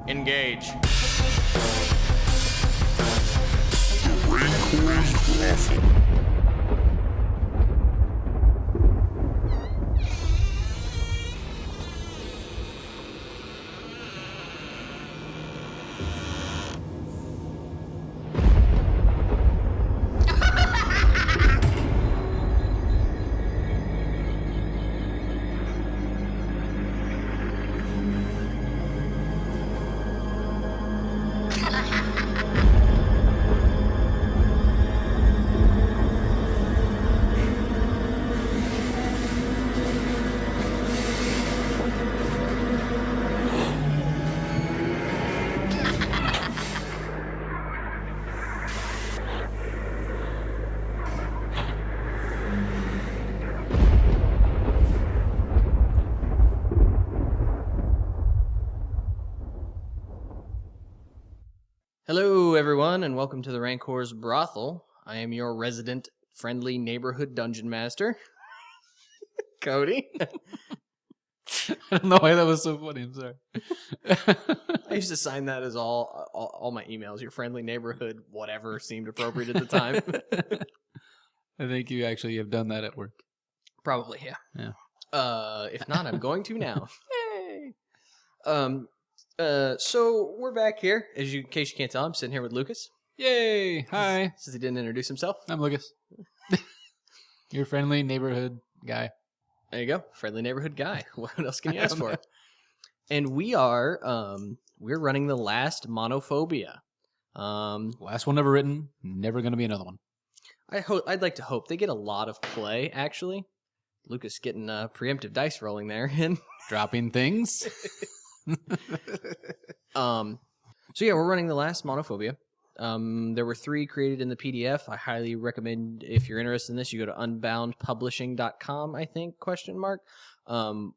Engage. Rancor's Brothel. Hello, everyone, and welcome to the Rancor's Brothel. I am your resident, friendly neighborhood dungeon master, Cody. I don't know why that was so funny. I'm sorry. I used to sign that as all my emails. Your friendly neighborhood, whatever seemed appropriate at the time. I think you actually have done that at work. Probably, yeah. Yeah. If not, I'm going to now. Yay! So we're back here. In case you can't tell, I'm sitting here with Lucas. Yay! Hi. Since he didn't introduce himself. I'm Lucas. Your friendly neighborhood guy. There you go. Friendly neighborhood guy. What else can you ask for? And we are, we're running the last Monophobia. Last one ever written. Never going to be another one. I'd like to hope they get a lot of play, actually. Lucas getting preemptive dice rolling there. Dropping things. So yeah, we're running the last Monophobia. There were 3 created in the PDF. I highly recommend, if you're interested in this, you go to unboundpublishing.com, I think, ?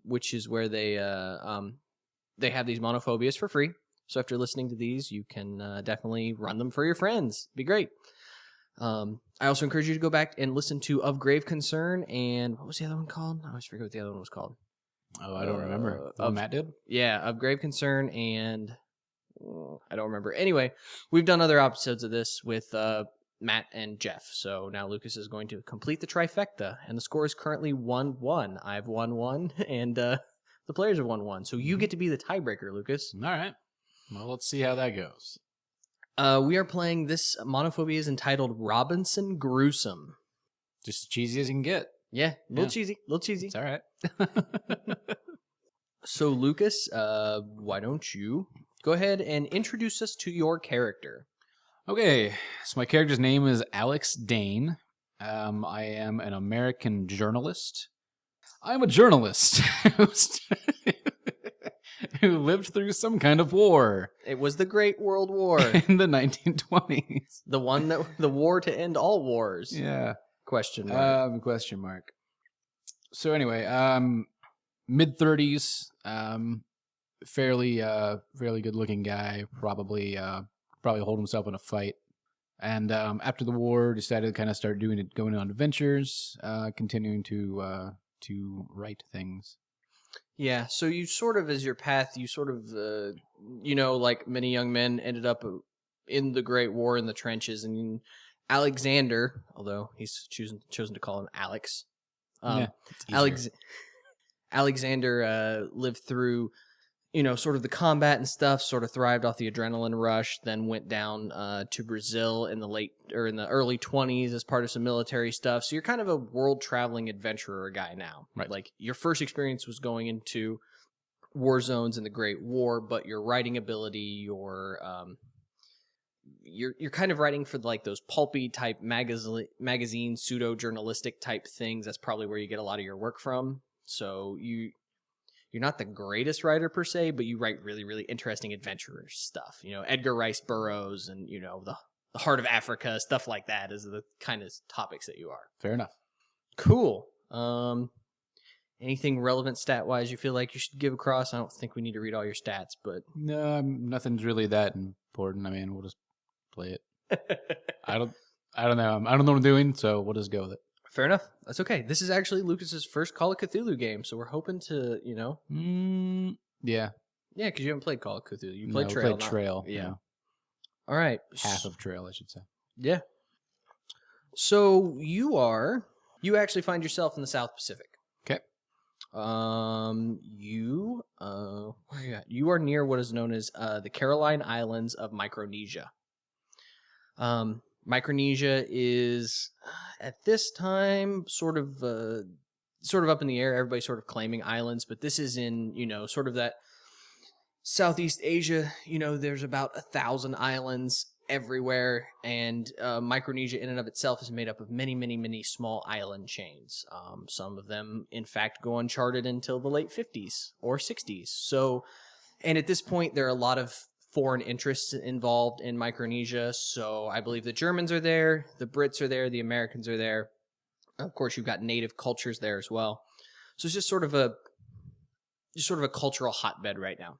Which is where they have these Monophobias for free. So after listening to these, you can definitely run them for your friends. Be great. I also encourage you to go back and listen to Of Grave Concern and what was the other one called? I always forget what the other one was called. Oh, I don't remember. Matt did? Yeah, Of Grave Concern and I don't remember. Anyway, we've done other episodes of this with Matt and Jeff. So now Lucas is going to complete the trifecta, and the score is currently 1-1. I've won 1, and the players have won 1. So you get to be the tiebreaker, Lucas. All right. Well, let's see how that goes. We are playing this Monophobia is entitled Robinson Gruesome. Just as cheesy as you can get. Yeah, a little cheesy. It's all right. So, Lucas, why don't you go ahead and introduce us to your character? Okay, so my character's name is Alex Dane. I am an American journalist. I'm a journalist who lived through some kind of war. It was the Great World War. In the 1920s. The war to end all wars. Yeah. Question mark. Question mark. So anyway, mid-30s, fairly good-looking guy, probably hold himself in a fight. And after the war, decided to kind of start going on adventures, continuing to write things. Yeah, so you sort of, as your path, you sort of, like many young men, ended up in the Great War in the trenches, and Alexander, although he's chosen to call him Alex. Alexander lived through, sort of the combat and stuff, sort of thrived off the adrenaline rush, then went down to Brazil in the early 20s as part of some military stuff. So you're kind of a world-traveling adventurer guy now. Right. Like, your first experience was going into war zones in the Great War, but your writing ability, you're kind of writing for like those pulpy type magazine pseudo journalistic type things. That's probably where you get a lot of your work from. So you're not the greatest writer per se, but you write really, really interesting adventurer stuff. Edgar Rice Burroughs and the Heart of Africa, stuff like that is the kind of topics that you are. Fair enough. Cool. Anything relevant stat wise you feel like you should give across? I don't think we need to read all your stats, but No, nothing's really that important. I mean, we'll just play it. I don't know. I don't know what I'm doing, so we'll just go with it. Fair enough. That's okay. This is actually Lucas's first Call of Cthulhu game, so we're hoping to, Yeah. Yeah, because you haven't played Call of Cthulhu. You No, played we Trail. played Trail. Yeah. All right. Half of Trail, I should say. Yeah. So you actually find yourself in the South Pacific. Okay. Where are you at? You are near what is known as the Caroline Islands of Micronesia. Micronesia is at this time sort of up in the air. Everybody's sort of claiming islands, but this is in, sort of that Southeast Asia. There's about 1,000 islands everywhere, and Micronesia in and of itself is made up of many, many, many small island chains. Some of them, in fact, go uncharted until the late 50s or 60s. So, and at this point, there are a lot of foreign interests involved in Micronesia. So I believe the Germans are there, the Brits are there, the Americans are there. Of course, you've got native cultures there as well. So it's just sort of a cultural hotbed right now.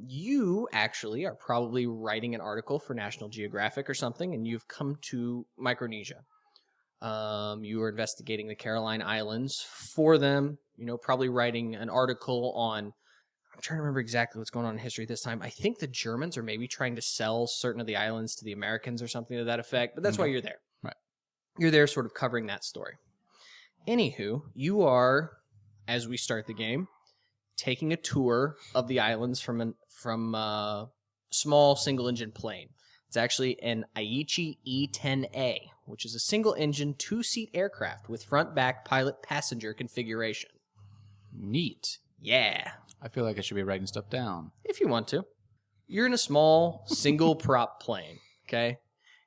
You actually are probably writing an article for National Geographic or something, and you've come to Micronesia. You are investigating the Caroline Islands for them, probably writing an article on, I'm trying to remember exactly what's going on in history this time. I think the Germans are maybe trying to sell certain of the islands to the Americans or something to that effect, but that's why you're there. Right. You're there sort of covering that story. Anywho, you are, as we start the game, taking a tour of the islands from a small single-engine plane. It's actually an Aichi E-10A, which is a single-engine, two-seat aircraft with front-back pilot-passenger configuration. Neat. Yeah. I feel like I should be writing stuff down. If you want to. You're in a small, single-prop plane, okay?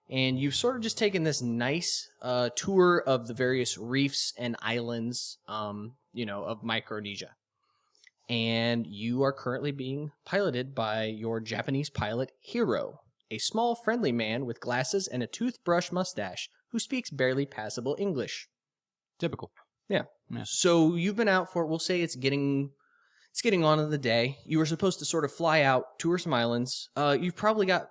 And you've sort of just taken this nice tour of the various reefs and islands, of Micronesia. And you are currently being piloted by your Japanese pilot, Hiro, a small, friendly man with glasses and a toothbrush mustache who speaks barely passable English. Typical. Yeah. So you've been out for, we'll say it's getting on in the day. You were supposed to sort of fly out, tour some islands. You've probably got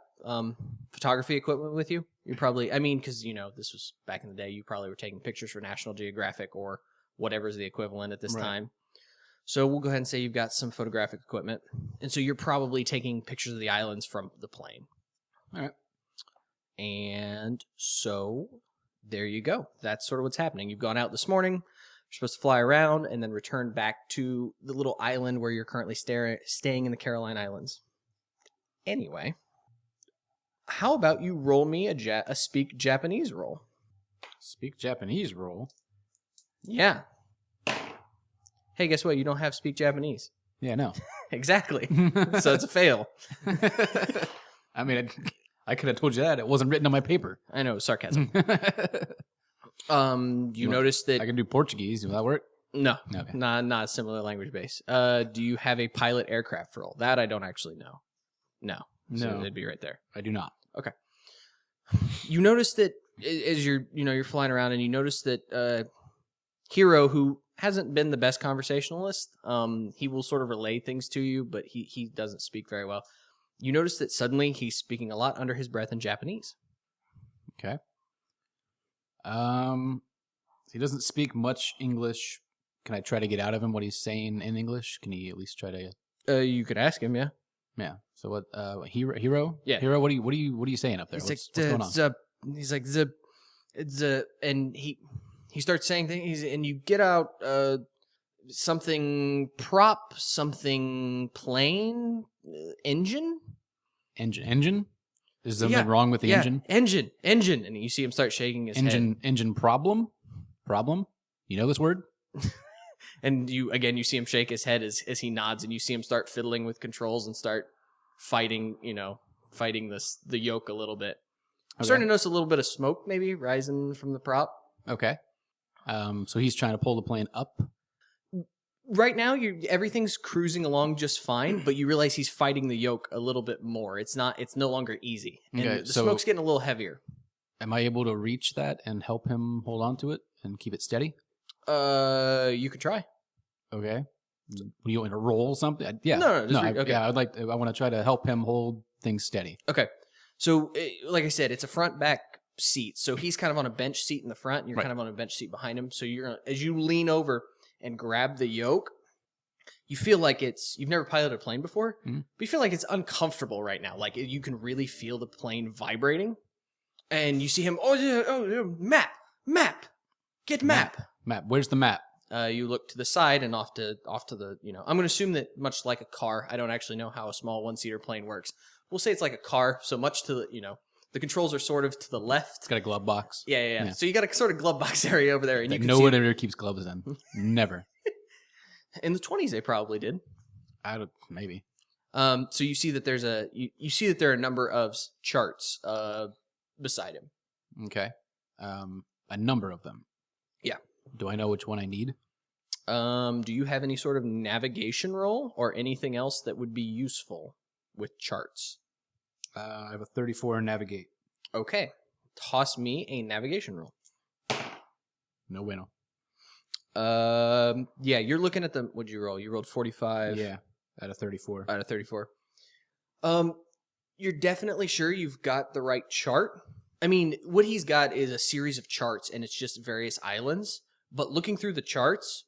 photography equipment with you. You're probably, because, this was back in the day, you probably were taking pictures for National Geographic or whatever's the equivalent at this time. So we'll go ahead and say you've got some photographic equipment. And so you're probably taking pictures of the islands from the plane. All right. And so there you go. That's sort of what's happening. You've gone out this morning. You're supposed to fly around and then return back to the little island where you're currently staying in the Caroline Islands. Anyway, how about you roll me a speak Japanese roll? Speak Japanese roll? Yeah. Hey, guess what? You don't have speak Japanese. Yeah, no. Exactly. So it's a fail. I could have told you that. It wasn't written on my paper. I know, sarcasm. You notice that... I can do Portuguese. Will that work? No. Okay. Not a similar language base. Do you have a pilot aircraft roll? That I don't actually know. No. So it'd be right there. I do not. Okay. You notice that as you're flying around, and you notice that Hiro, who hasn't been the best conversationalist, he will sort of relay things to you, but he doesn't speak very well. You notice that suddenly he's speaking a lot under his breath in Japanese. Okay. He doesn't speak much English. Can I try to get out of him what he's saying in English? Can he at least try to? You could ask him, yeah. Yeah. So what? Hiro? Yeah. Hiro, what are you saying up there? What's going on? He's like and he starts saying things, and you get out something prop, something plane, engine. Engine? Is something wrong with the engine? Engine, and you see him start shaking his head. Engine problem? You know this word? And you see him shake his head as he nods, and you see him start fiddling with controls and start fighting the yoke a little bit. I'm starting to notice a little bit of smoke maybe rising from the prop. Okay. So he's trying to pull the plane up. Right now, everything's cruising along just fine, but you realize he's fighting the yoke a little bit more. It's no longer easy. And the smoke's getting a little heavier. Am I able to reach that and help him hold on to it and keep it steady? You could try. Okay. Do you want me to roll something? Yeah. No. Okay. Yeah, I want to try to help him hold things steady. Okay. So, like I said, it's a front-back seat. So he's kind of on a bench seat in the front, and you're kind of on a bench seat behind him. So as you lean over and grab the yoke, you feel like you've never piloted a plane before, Mhm. but you feel like it's uncomfortable right now. Like you can really feel the plane vibrating, and you see him. Map, get map. Map. Where's the map? You look to the side and off to the. I'm going to assume that much like a car. I don't actually know how a small 1-seater plane works. We'll say it's like a car. So much to the. The controls are sort of to the left. It's got a glove box. Yeah. So you got a sort of glove box area over there, and you can no see one ever keeps gloves in. Never. in the 20s they probably did. Maybe. So you see that there's you see that there are a number of charts beside him. Okay. A number of them. Yeah. Do I know which one I need? Do you have any sort of navigation roll or anything else that would be useful with charts? I have a 34 navigate. Okay. Toss me a navigation roll. No bueno. Yeah, you're looking at what'd you roll? You rolled 45. Yeah, out of 34. Out of 34. You're definitely sure you've got the right chart. I mean, what he's got is a series of charts, and it's just various islands. But looking through the charts,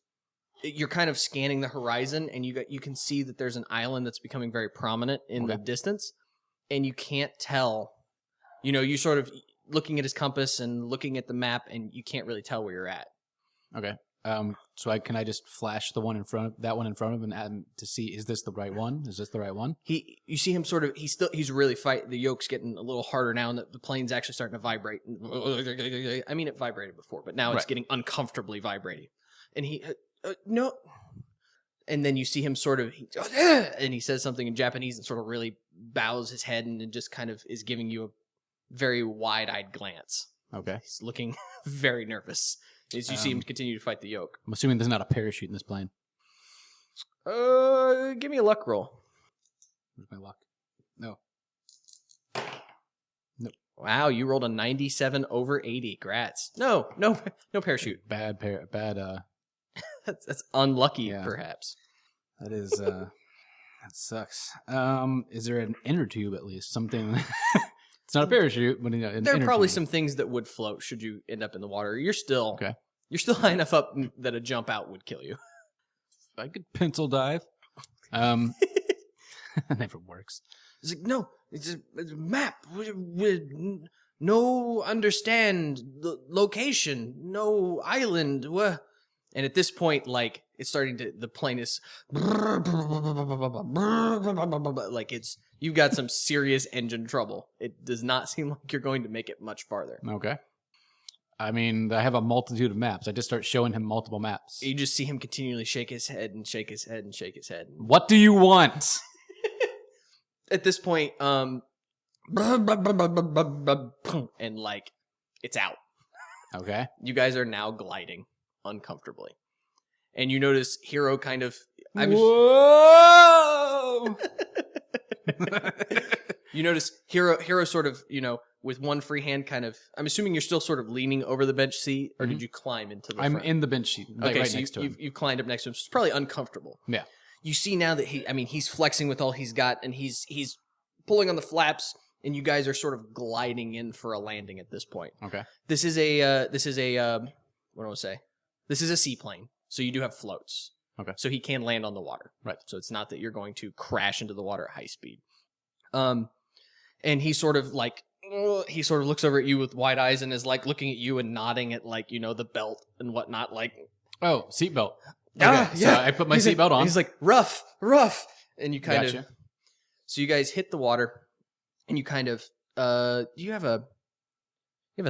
you're kind of scanning the horizon, and you can see that there's an island that's becoming very prominent in the distance, and you can't tell. You're sort of looking at his compass and looking at the map, and you can't really tell where you're at. Okay. So can I just flash the one in front of him and add him to see, is this the right one? Is this the right one? You see him sort of, he's really fighting. The yoke's getting a little harder now, and the plane's actually starting to vibrate. I mean, it vibrated before, but now it's getting uncomfortably vibrating. And no. And then you see him sort of, and he says something in Japanese and sort of really bows his head and just kind of is giving you a very wide-eyed glance. Okay. He's looking very nervous as you see him continue to fight the yoke. I'm assuming there's not a parachute in this plane. Give me a luck roll. Where's my luck? No. Wow, you rolled a 97 over 80. Grats. No parachute. Bad. That's unlucky, perhaps. That is, that sucks. Is there an inner tube at least? Something. It's not a parachute, but there are probably some things that would float should you end up in the water. You're still high enough up that a jump out would kill you. I could pencil dive. Never works. It's like, no, it's a map. No understand the location, no island. And at this point, like, it's starting to, the plane is like you've got some serious engine trouble. It does not seem like you're going to make it much farther. Okay. I mean, I have a multitude of maps. I just start showing him multiple maps. You just see him continually shake his head and shake his head and shake his head. What do you want? At this point, and like, it's out. Okay. You guys are now gliding uncomfortably. And you notice Hero kind of... Whoa! You notice Hero sort of, with one free hand kind of... I'm assuming you're still sort of leaning over the bench seat, or did you climb into the front? I'm in the bench seat, like right so next to him. You've climbed up next to him, so it's probably uncomfortable. Yeah. You see now that he's flexing with all he's got, and he's pulling on the flaps, and you guys are sort of gliding in for a landing at this point. Okay. This is a what do I want to say? This is a seaplane, so you do have floats. Okay. So he can land on the water. Right. So it's not that you're going to crash into the water at high speed. And he sort of looks over at you with wide eyes and is like looking at you and nodding at like, the belt and whatnot. Like, oh, seatbelt. Okay, So I put my seatbelt on. He's like, rough. And you kind of, so you guys hit the water and you kind of, you have a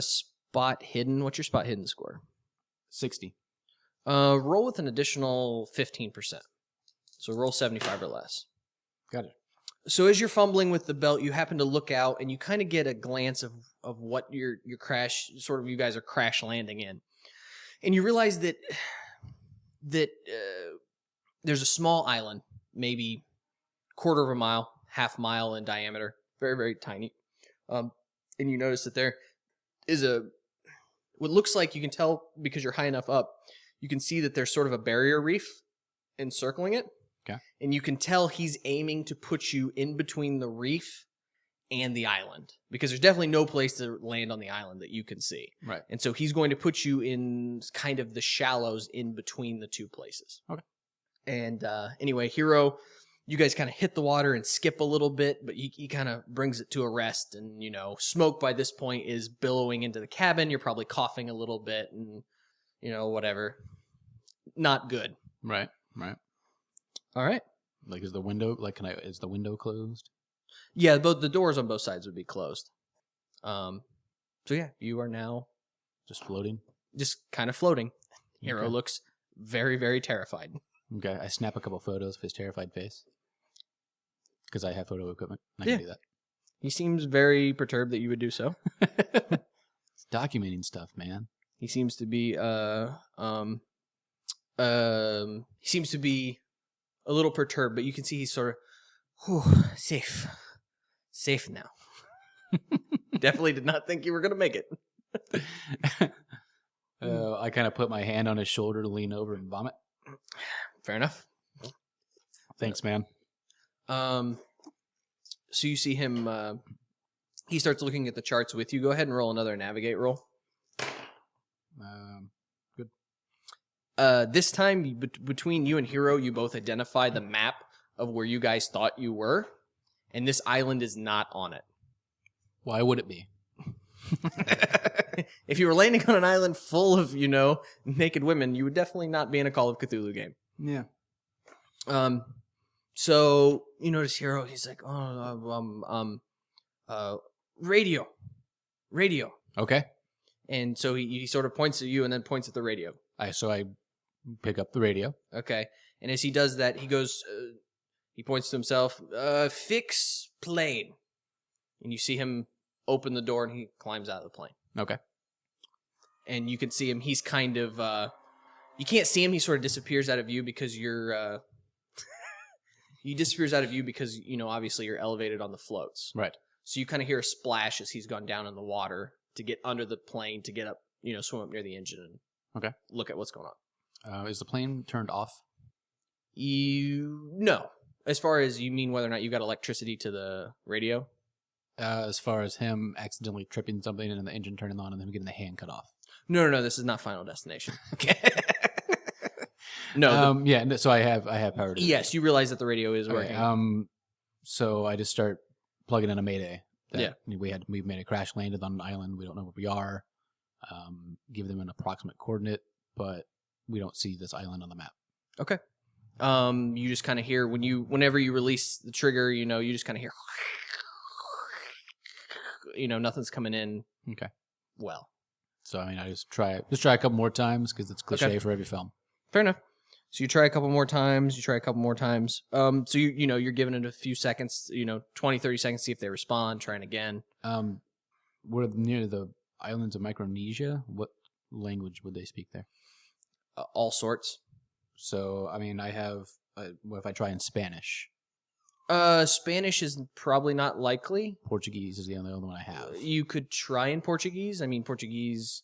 spot hidden. What's your spot hidden score? 60. Roll with an additional 15%. So roll 75 or less. Got it. So as you're fumbling with the belt, you happen to look out and you kind of get a glance of what your crash, sort of you guys are crash landing in. And you realize that there's a small island, maybe quarter of a mile, half mile in diameter, very, very tiny. And you notice that there is what looks like, you can tell because you're high enough up, you can see that there's sort of a barrier reef encircling it. Okay. And you can tell he's aiming to put you in between the reef and the island because there's definitely no place to land on the island that you can see. Right. And so he's going to put you in kind of the shallows in between the two places. Okay. And anyway, Hero, you guys kind of hit the water and skip a little bit, but he kind of brings it to a rest. And, smoke by this point is billowing into the cabin. You're probably coughing a little bit and, whatever. Not good. Right. All right. Like, is the window, is the window closed? Yeah, the doors on both sides would be closed. So yeah, you are now Just floating? just kind of floating. Hero Okay. looks very, very terrified. Okay, I snap a couple photos of his terrified face. Because I have photo equipment. I Yeah. can do that. He seems very perturbed that you would do so. It's documenting stuff, man. He seems to be he seems to be a little perturbed, but you can see he's sort of safe now. Definitely did not think you were gonna make it. I kind of put my hand on his shoulder to lean over and vomit. Fair enough. Thanks, man. So you see him. He starts looking at the charts with you. Go ahead and roll another navigate roll. Good. This time, between you and Hero, you both identify the map of where you guys thought you were, and this island is not on it. Why would it be? If you were landing on an island full of, naked women, you would definitely not be in a Call of Cthulhu game. Yeah. So you notice Hero. He's like, radio. Okay. And so he sort of points at you and then points at the radio. So I pick up the radio. Okay. And as he does that, he goes, he points to himself, fix plane. And you see him open the door and he climbs out of the plane. Okay. And you can see him. He's kind of, you can't see him. He sort of disappears out of view because he disappears out of view because, obviously you're elevated on the floats. Right. So you kind of hear a splash as he's gone down in the water to get under the plane, to get up, swim up near the engine and Okay. look at what's going on. Is the plane turned off? No. As far as you mean whether or not you got electricity to the radio? As far as him accidentally tripping something and the engine turning on and him getting the hand cut off. No. This is not Final Destination. Okay. No. So I have power to do Yes, you realize that the radio is working. Okay. So I just start plugging in a mayday. Yeah. We've made a crash landed on an island. We don't know where we are. Give them an approximate coordinate, but we don't see this island on the map. Okay. You just kind of hear whenever you release the trigger, you just kind of hear, nothing's coming in. Okay. Well. So I just try a couple more times because it's cliche for every film. Fair enough. So you try a couple more times. So you're giving it a few seconds, 20, 30 seconds, see if they respond, trying again. We're near the islands of Micronesia. What language would they speak there? All sorts. So, I have, what if I try in Spanish? Spanish is probably not likely. Portuguese is the only one I have. You could try in Portuguese. Portuguese,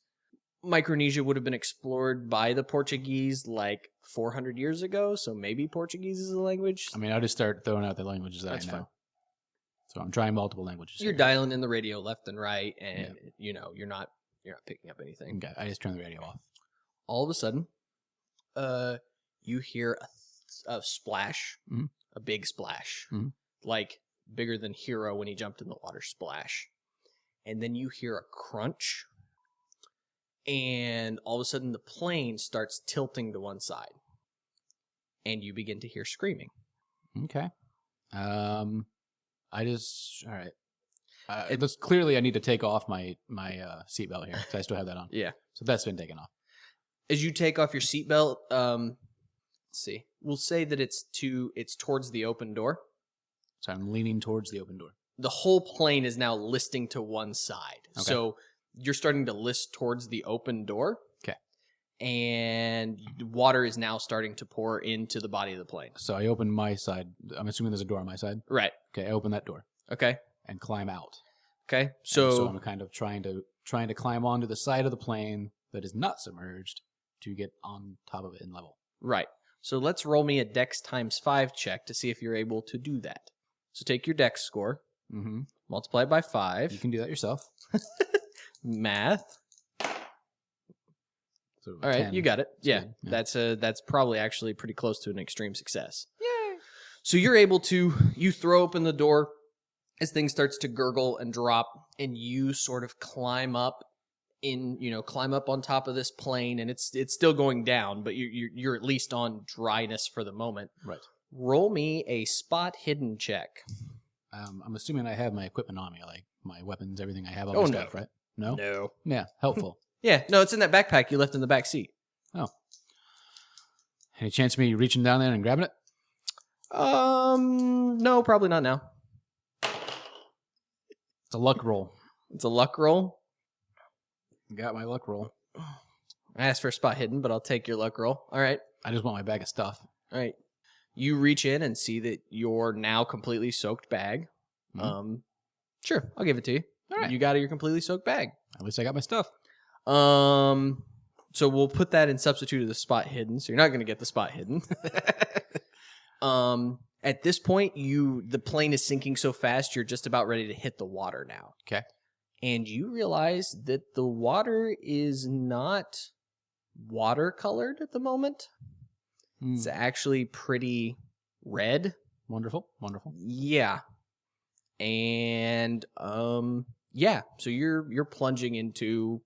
Micronesia would have been explored by the Portuguese like 400 years ago, so maybe Portuguese is a language. I'll just start throwing out the languages that That's I know. fine. So I'm trying multiple languages. You're here. dialing in the radio left and right, and you're not picking up anything. Okay, I just turn the radio off. All of a sudden, you hear a splash, a big splash, like bigger than Hero when he jumped in the water splash. And then you hear a crunch, and all of a sudden the plane starts tilting to one side, and you begin to hear screaming. Okay. All right. Clearly I need to take off my seatbelt here because I still have that on. Yeah. So that's been taken off. As you take off your seatbelt, let's see. We'll say that it's towards the open door. So I'm leaning towards the open door. The whole plane is now listing to one side. Okay. So you're starting to list towards the open door. Okay. And water is now starting to pour into the body of the plane. So I open my side. I'm assuming there's a door on my side. Right. Okay, I open that door. Okay. And climb out. Okay. So I'm kind of trying to climb onto the side of the plane that is not submerged to get on top of it in level. Right. So let's roll me a Dex ×5 check to see if you're able to do that. So take your Dex score, multiply it by 5. You can do that yourself. Math. So So All right, 10. you got it. Yeah, good, yeah. that's probably actually pretty close to an extreme success. Yay! So you're able to throw open the door as things starts to gurgle and drop, and you sort of climb up on top of this plane, and it's still going down, but you're at least on dryness for the moment. Right. Roll me a spot hidden check. I'm assuming I have my equipment on me, like my weapons, everything I have on Oh, my no. stuff, right? No? No. Yeah, helpful. Yeah, no, it's in that backpack you left in the back seat. Oh. Any chance of me reaching down there and grabbing it? No, probably not now. It's a luck roll. It's a luck roll. Got my luck roll. I asked for a spot hidden, but I'll take your luck roll. All right. I just want my bag of stuff. All right. You reach in and see that your now completely soaked bag. Mm-hmm. Sure, I'll give it to you. All right. You got your completely soaked bag. At least I got my stuff. So we'll put that in substitute of the spot hidden. So you're not going to get the spot hidden. At this point, the plane is sinking so fast, you're just about ready to hit the water now. Okay. And you realize that the water is not watercolored at the moment. It's actually pretty red. Wonderful. Wonderful. Yeah. And yeah, so you're plunging into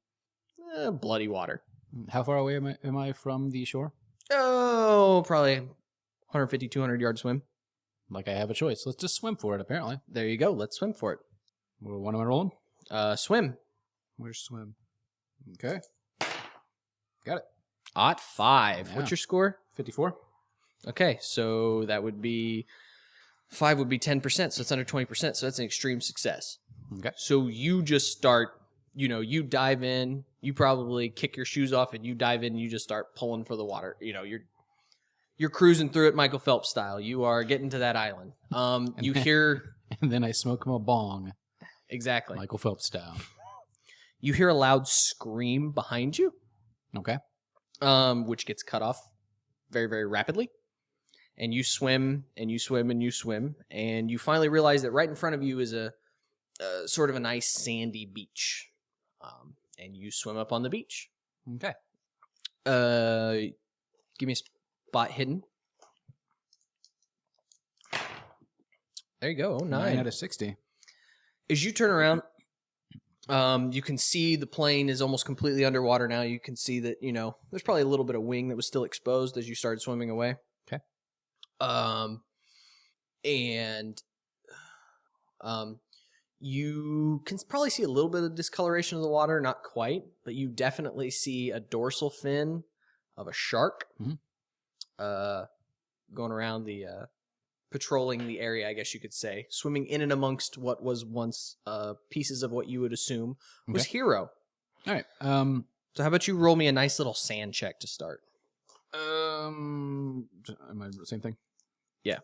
bloody water. How far away am I from the shore? Oh, probably 150, 200 yard swim. Like I have a choice. Let's just swim for it, apparently. There you go. Let's swim for it. What am I rolling? Swim. Where's swim? Okay. Got it. Ot 5. Yeah. What's your score? 54. Okay, so that would be 5 would be 10%, so it's under 20%, so that's an extreme success. Okay. So you just start, you dive in, you probably kick your shoes off and you dive in and you just start pulling for the water. You're cruising through it Michael Phelps style. You are getting to that island. You hear... And then I smoke him a bong. Exactly. Michael Phelps style. You hear a loud scream behind you. Okay. Which gets cut off very, very rapidly. And you swim, and you swim, and you swim, and you finally realize that right in front of you is a sort of a nice sandy beach. And you swim up on the beach. Okay. Give me a spot hidden. There you go. 9 out of 60. As you turn around, you can see the plane is almost completely underwater now. You can see that, there's probably a little bit of wing that was still exposed as you started swimming away. Okay. You can probably see a little bit of discoloration of the water, not quite, but you definitely see a dorsal fin of a shark going around patrolling the area, I guess you could say, swimming in and amongst what was once pieces of what you would assume was Hero. All right. So how about you roll me a nice little sand check to start? Am I same thing? Yeah.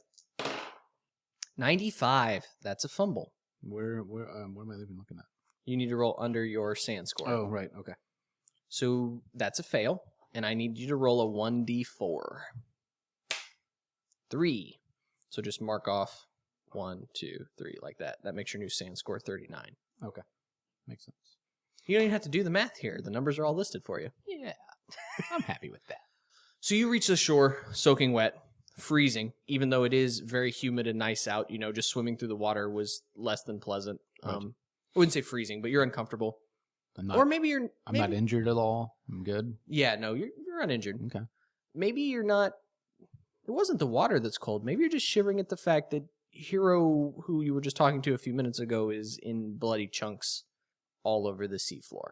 95. That's a fumble. Where am I even looking at? You need to roll under your sand score. Oh, right. Okay. So that's a fail, and I need you to roll a 1d4. 3. So just mark off 1, 2, 3 like that. That makes your new sand score 39. Okay. Makes sense. You don't even have to do the math here. The numbers are all listed for you. Yeah. I'm happy with that. So you reach the shore, soaking wet, freezing, even though it is very humid and nice out. Just swimming through the water was less than pleasant. Right. I wouldn't say freezing, but you're uncomfortable. I'm I'm not injured at all. I'm good. Yeah, no, you're uninjured. Okay. Maybe you're not. It wasn't the water that's cold. Maybe you're just shivering at the fact that Hero, who you were just talking to a few minutes ago, is in bloody chunks all over the seafloor.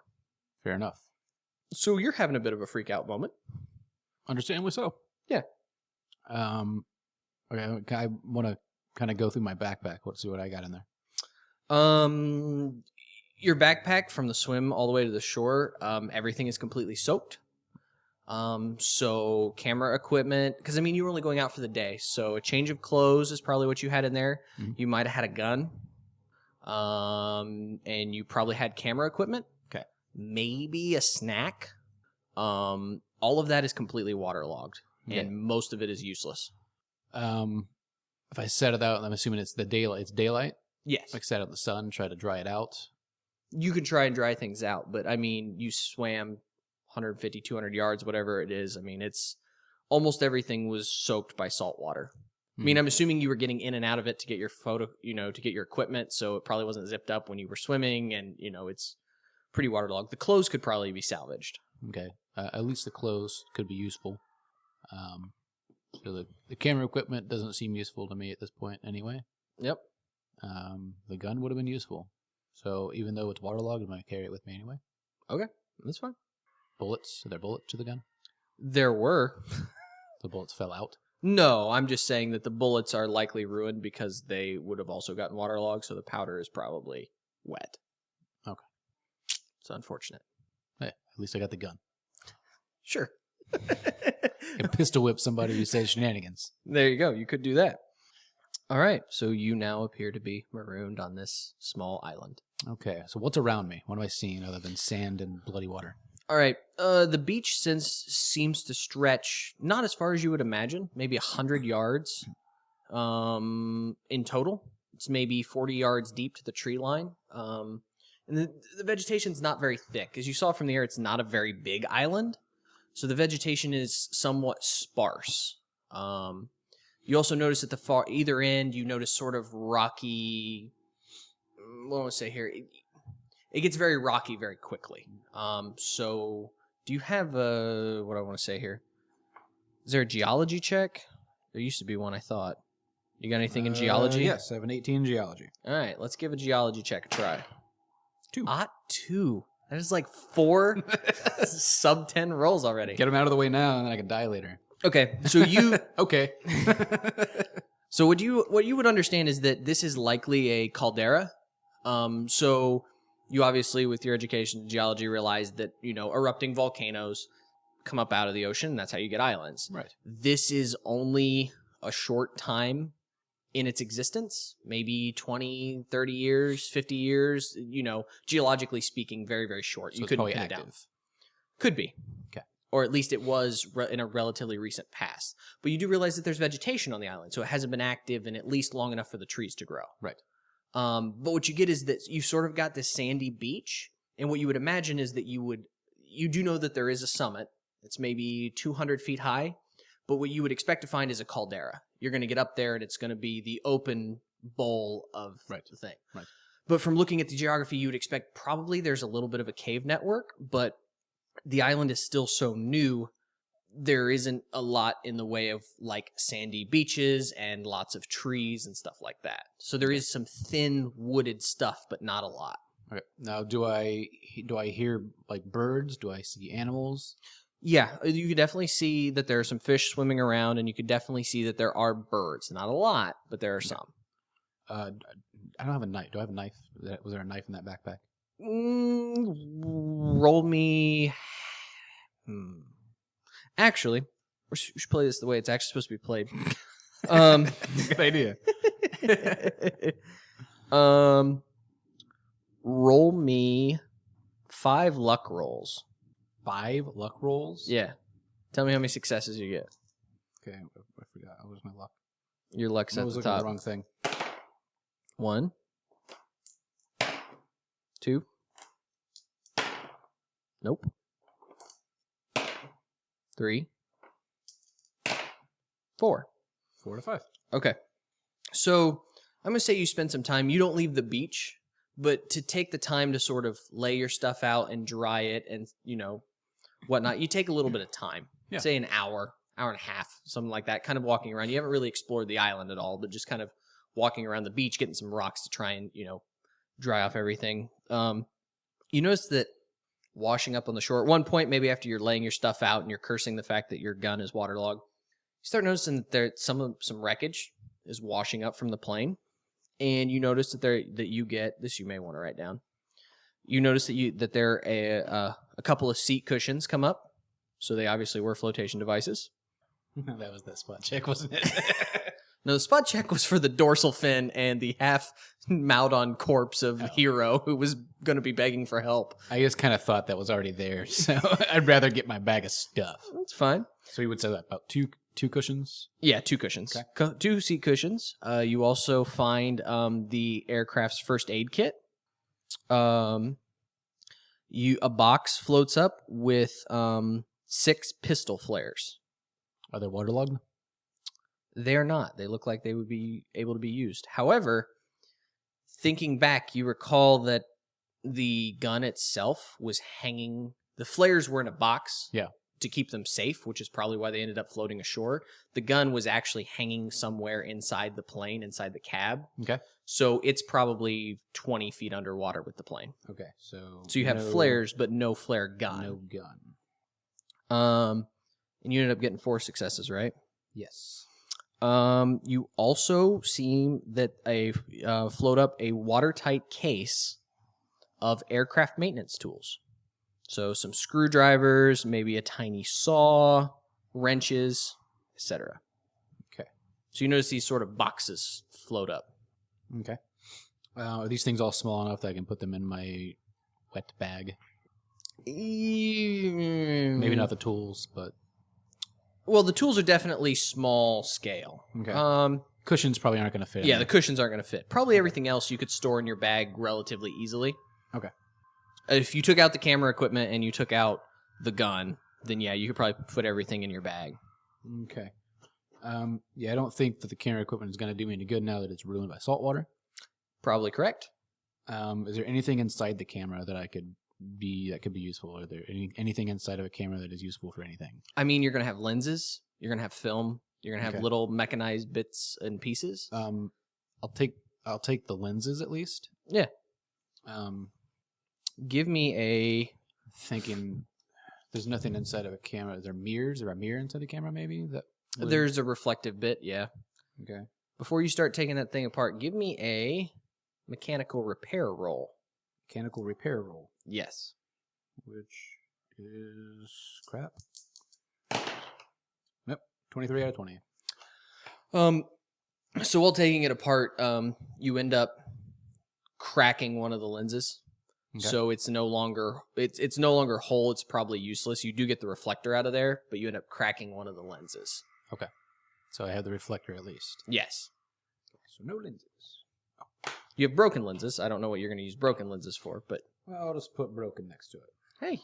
Fair enough. So you're having a bit of a freak out moment. Understandably so. Yeah. Okay. I want to kind of go through my backpack. Let's see what I got in there. Your backpack from the swim all the way to the shore, everything is completely soaked. So camera equipment, because you were only going out for the day, so a change of clothes is probably what you had in there. Mm-hmm. You might have had a gun, and you probably had camera equipment. Okay, maybe a snack. All of that is completely waterlogged, and most of it is useless. If I set it out, I'm assuming it's the daylight. It's daylight. Yes, Like set out the sun, try to dry it out. you can try and dry things out, but you swam 150, 200 yards, whatever it is. I mean, it's almost everything was soaked by salt water. I mean, I'm assuming you were getting in and out of it to get your to get your equipment, so it probably wasn't zipped up when you were swimming, and, it's pretty waterlogged. The clothes could probably be salvaged. Okay. At least the clothes could be useful. So the camera equipment doesn't seem useful to me at this point anyway. Yep. The gun would have been useful. So even though it's waterlogged, I'm going to carry it with me anyway. Okay, that's fine. Bullets? Are there bullets to the gun? There were. The bullets fell out? No, I'm just saying that the bullets are likely ruined because they would have also gotten waterlogged, so the powder is probably wet. Okay. It's unfortunate. Hey, at least I got the gun. Sure. And pistol whip somebody who says shenanigans. There you go. You could do that. All right. So you now appear to be marooned on this small island. Okay. So what's around me? What am I seeing other than sand and bloody water? All right. The beach seems to stretch not as far as you would imagine, maybe 100 yards in total. It's maybe 40 yards deep to the tree line. And the vegetation's not very thick. As you saw from the air, it's not a very big island. So the vegetation is somewhat sparse. You also notice at the either end, you notice sort of rocky. What do I want to say here? It gets very rocky very quickly. So do you have what I want to say here? Is there a geology check? There used to be one, I thought. You got anything in geology? Yes, I have an 18 in geology. All right, let's give a geology check a try. 2. 2. That is like 4 sub 10 rolls already. Get them out of the way now, and then I can die later. Okay, so you okay. So what you would understand is that this is likely a caldera. So you obviously, with your education in geology, realize that erupting volcanoes come up out of the ocean. And that's how you get islands. Right. This is only a short time in its existence, maybe 20, 30 years, 50 years. Geologically speaking, very, very short. So you it's couldn't probably pin it active. down. Could be. Okay. Or at least it was in a relatively recent past. But you do realize that there's vegetation on the island, so it hasn't been active in at least long enough for the trees to grow. Right. But what you get is that you sort of got this sandy beach, and what you would imagine is that you do know that there is a summit. It's maybe 200 feet high, but what you would expect to find is a caldera. You're going to get up there, and it's going to be the open bowl of the thing. Right. But from looking at the geography, you would expect probably there's a little bit of a cave network, but the island is still so new, there isn't a lot in the way of like sandy beaches and lots of trees and stuff like that. So there is some thin wooded stuff, but not a lot. Okay. Now, do I hear like birds? Do I see animals? Yeah, you could definitely see that there are some fish swimming around, and you could definitely see that there are birds. Not a lot, but there are some. I don't have a knife. Do I have a knife? Was there a knife in that backpack? Roll me. Actually, we should play this the way it's actually supposed to be played. Good idea. Roll me 5 luck rolls. 5 luck rolls? Yeah. Tell me how many successes you get. Okay, I forgot. What was my luck? Your luck's I at was the looking at top. the wrong thing. 1, 2. Nope. 3, 4. 4 to 5. Okay. So I'm going to say you spend some time. You don't leave the beach, but to take the time to sort of lay your stuff out and dry it and, whatnot, you take a little bit of time. Yeah. Say an hour and a half, something like that, kind of walking around. You haven't really explored the island at all, but just kind of walking around the beach, getting some rocks to try and, dry off everything. You notice that washing up on the shore, at one point, maybe after you're laying your stuff out and you're cursing the fact that your gun is waterlogged, you start noticing that there's some wreckage is washing up from the plane. And you notice that you get this. You may want to write down. You notice that there a couple of seat cushions come up, so they obviously were flotation devices. That was that spot check, wasn't it? No, the spot check was for the dorsal fin and the half Maudon corpse of Hero who was going to be begging for help. I just kind of thought that was already there, so I'd rather get my bag of stuff. That's fine. So you would say that about two cushions? Yeah, 2 cushions. Okay. 2 seat cushions. You also find the aircraft's first aid kit. A box floats up with 6 pistol flares. Are they waterlogged? They're not. They look like they would be able to be used. However, thinking back, you recall that the gun itself was hanging. The flares were in a box to keep them safe, which is probably why they ended up floating ashore. The gun was actually hanging somewhere inside the plane, inside the cab. Okay. So it's probably 20 feet underwater with the plane. Okay. So you have flares, but no flare gun. No gun. And you ended up getting 4 successes, right? Yes. You also see that float up a watertight case of aircraft maintenance tools. So some screwdrivers, maybe a tiny saw, wrenches, etc. Okay. So you notice these sort of boxes float up. Okay. Are these things all small enough that I can put them in my wet bag? Maybe not the tools, but... Well, the tools are definitely small scale. Okay. Cushions probably aren't going to fit. Yeah, the cushions aren't going to fit. Probably everything else you could store in your bag relatively easily. Okay. If you took out the camera equipment and you took out the gun, then yeah, you could probably put everything in your bag. Okay. Yeah, I don't think that the camera equipment is going to do me any good now that it's ruined by salt water. Probably correct. Is there anything inside the camera that could be useful? Are there anything inside of a camera that is useful for anything? I mean, you're going to have lenses. You're going to have film. You're going to have little mechanized bits and pieces. I'll take the lenses at least. Yeah. Give me a... Thinking there's nothing inside of a camera. Is there mirrors? Is there a mirror inside the camera maybe? There's a reflective bit, yeah. Okay. Before you start taking that thing apart, give me a mechanical repair roll. Mechanical repair roll. Yes. Which is crap. Yep. 23 out of 20. So while taking it apart, you end up cracking one of the lenses. Okay. So it's no longer whole. It's probably useless. You do get the reflector out of there, but you end up cracking one of the lenses. Okay. So I have the reflector at least. Yes. So no lenses. Oh. You have broken lenses. I don't know what you're going to use broken lenses for, but... Well, I'll just put broken next to it. Hey,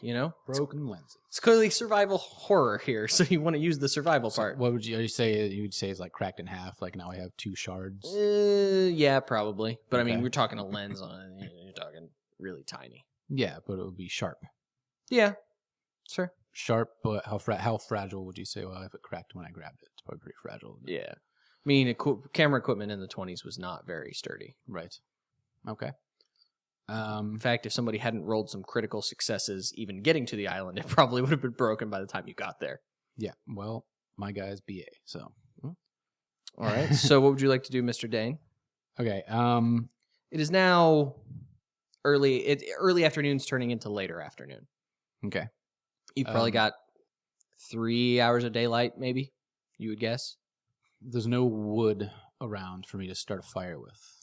broken lenses. It's clearly survival horror here, so you want to use the survival part. What would you say? You would say is like cracked in half. Like now I have 2 shards. Yeah, probably. But okay. I mean, we're talking a lens on it. You're talking really tiny. Yeah, but it would be sharp. Yeah, sure. Sharp, but how fragile would you say? Well, if it cracked when I grabbed it, it's probably pretty fragile. Yeah, I mean, camera equipment in the 1920s was not very sturdy. Right. Okay. In fact, if somebody hadn't rolled some critical successes even getting to the island, it probably would have been broken by the time you got there. Yeah, well, my guy's BA, so. All right, so what would you like to do, Mr. Dane? Okay, it is now early afternoon's turning into later afternoon. Okay. You've probably got 3 hours of daylight, maybe, you would guess. There's no wood around for me to start a fire with.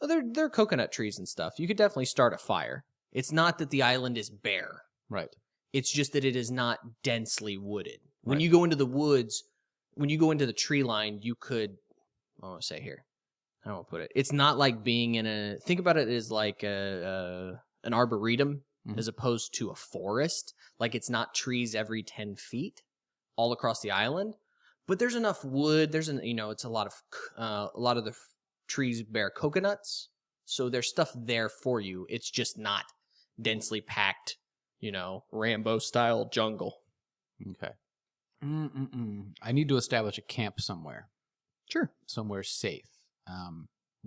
Well, there are coconut trees and stuff. You could definitely start a fire. It's not that the island is bare. Right. It's just that it is not densely wooded. When you go into the woods, when you go into the tree line, you could... I want to say here. I don't want to put it. It's not like being in a... Think about it as like an arboretum as opposed to a forest. Like it's not trees every 10 feet all across the island. But there's enough wood. It's a lot of the... trees bear coconuts, so there's stuff there for you. It's just not densely packed, Rambo-style jungle. Okay. I need to establish a camp somewhere. Sure. Somewhere safe.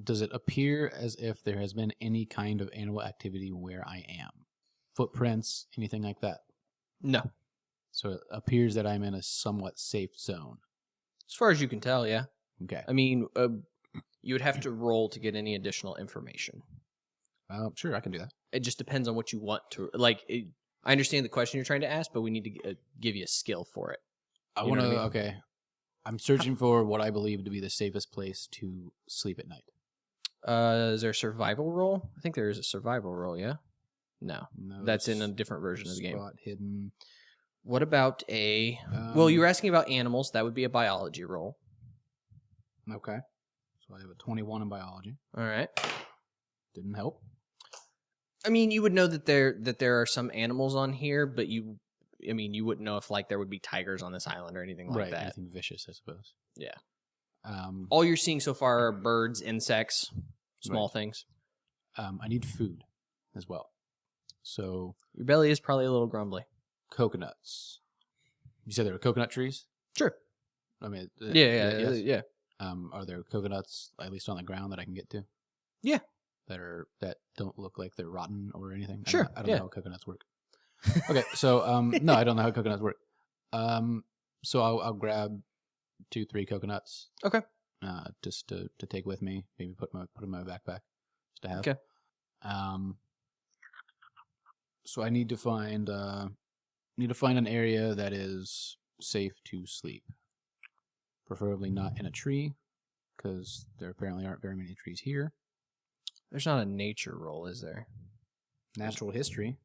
Does it appear as if there has been any kind of animal activity where I am? Footprints, anything like that? No. So it appears that I'm in a somewhat safe zone. As far as you can tell, yeah. Okay. I mean... you would have to roll to get any additional information. Sure, I can do that. It just depends on what you want to... I understand the question you're trying to ask, but we need to give you a skill for it. Okay. I'm searching for what I believe to be the safest place to sleep at night. Is there a survival roll? I think there is a survival roll, yeah? No, that's in a different version of the game. Spot hidden. What about a... well, you were asking about animals. That would be a biology roll. Okay. So I have a 21 in biology. All right. Didn't help. I mean, you would know that there are some animals on here, but you wouldn't know if like there would be tigers on this island or anything like that. Anything vicious, I suppose. Yeah. Um, All you're seeing so far are birds, insects, small Right. things. I need food as well. So Your belly is probably a little grumbly. coconuts. You said there were coconut trees? Sure. I mean, Yeah. yes. Are there coconuts at least on the ground that I can get to? Yeah. That don't look like they're rotten or anything. Sure, I don't yeah. know how coconuts work. Okay, so no, I don't know how coconuts work. So I'll grab 2-3 coconuts. Okay. Just to take with me, maybe put in my backpack just to have. Okay. So I need to find an area that is safe to sleep. Preferably not in a tree, because there apparently aren't very many trees here. There's not a nature roll, is there? Natural history.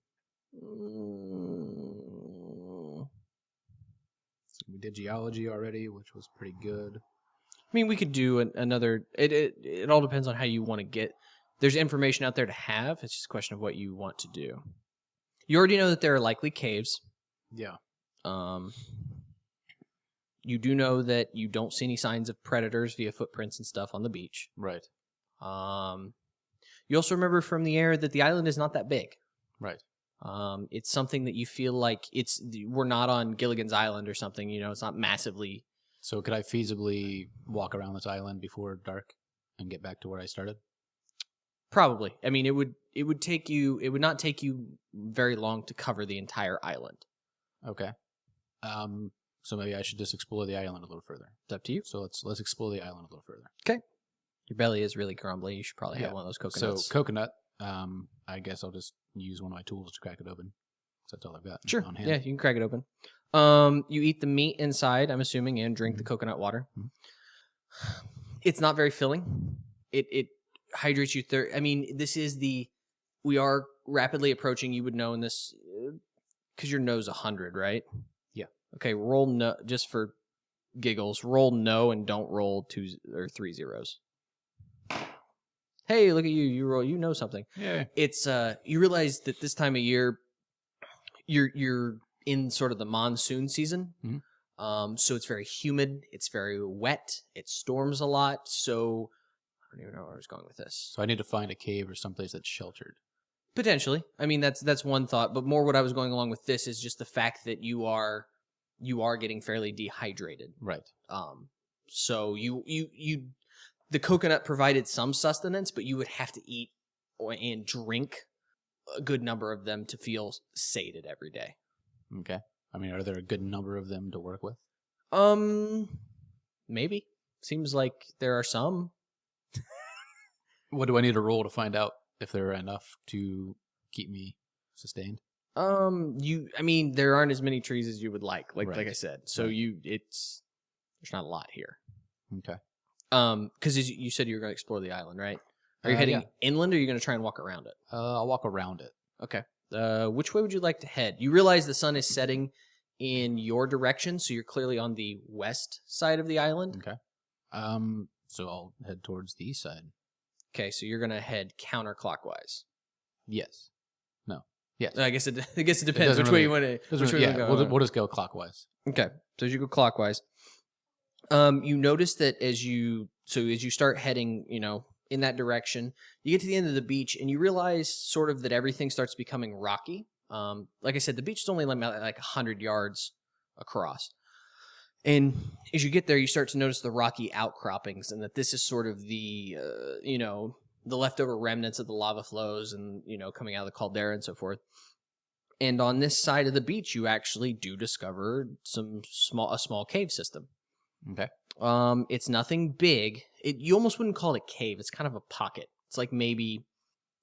We did geology already, which was pretty good. I mean, we could do another. It all depends on how you want to get. There's information out there to have. It's just a question of what you want to do. You already know that there are likely caves. Yeah. You do know that you don't see any signs of predators via footprints and stuff on the beach. Right. You also remember from the air that the island is not that big. Right. It's something that you feel like we're not on Gilligan's Island or something. You know, it's not massively. So could I feasibly walk around this island before dark and get back to where I started? Probably. I mean, it would take you. It would not take you very long to cover the entire island. Okay. So maybe I should just explore the island a little further. It's up to you. So let's explore the island a little further. Okay. Your belly is really grumbly. You should probably have one of those coconuts. So coconut. I guess I'll just use one of my tools to crack it open. That's all I've got. Sure. On hand. Yeah, you can crack it open. You eat the meat inside, I'm assuming, and drink the coconut water. Mm-hmm. It's not very filling. It hydrates you. I mean, we are rapidly approaching. You would know in this because your no's 100, right? Yeah. Okay. Roll no, just for giggles. Roll no and don't roll 2 or 3 zeros. Hey, look at you! You roll. You know something. Yeah. It's you realize that this time of year, you're in sort of the monsoon season. Mm-hmm. So it's very humid. It's very wet. It storms a lot. So I don't even know where I was going with this. So I need to find a cave or someplace that's sheltered. Potentially. I mean, that's one thought. But more what I was going along with this is just the fact that you are getting fairly dehydrated. Right. So you the coconut provided some sustenance, but you would have to eat and drink a good number of them to feel sated every day. Okay. I mean, are there a good number of them to work with? Maybe. Seems like there are some. What do I need to roll to find out if there are enough to keep me sustained? There aren't as many trees as you would like Right. I said. So Right. there's not a lot here. Okay. Because you said you were going to explore the island, right? Are you heading inland, or are you going to try and walk around it? I'll walk around it. Okay. Which way would you like to head? You realize the sun is setting in your direction, so you're clearly on the west side of the island. Okay. So I'll head towards the east side. Okay, so you're going to head counterclockwise. Yes. No. Yes. I guess it depends which way you want to. We'll just go clockwise. Okay, so as you go clockwise, you notice that as you start heading, in that direction, you get to the end of the beach and you realize sort of that everything starts becoming rocky. Like I said, the beach is only like 100 yards across. And as you get there, you start to notice the rocky outcroppings, and that this is sort of the, the leftover remnants of the lava flows and, coming out of the caldera and so forth. And on this side of the beach, you actually do discover a small cave system. Okay. It's nothing big. You almost wouldn't call it a cave. It's kind of a pocket. It's like maybe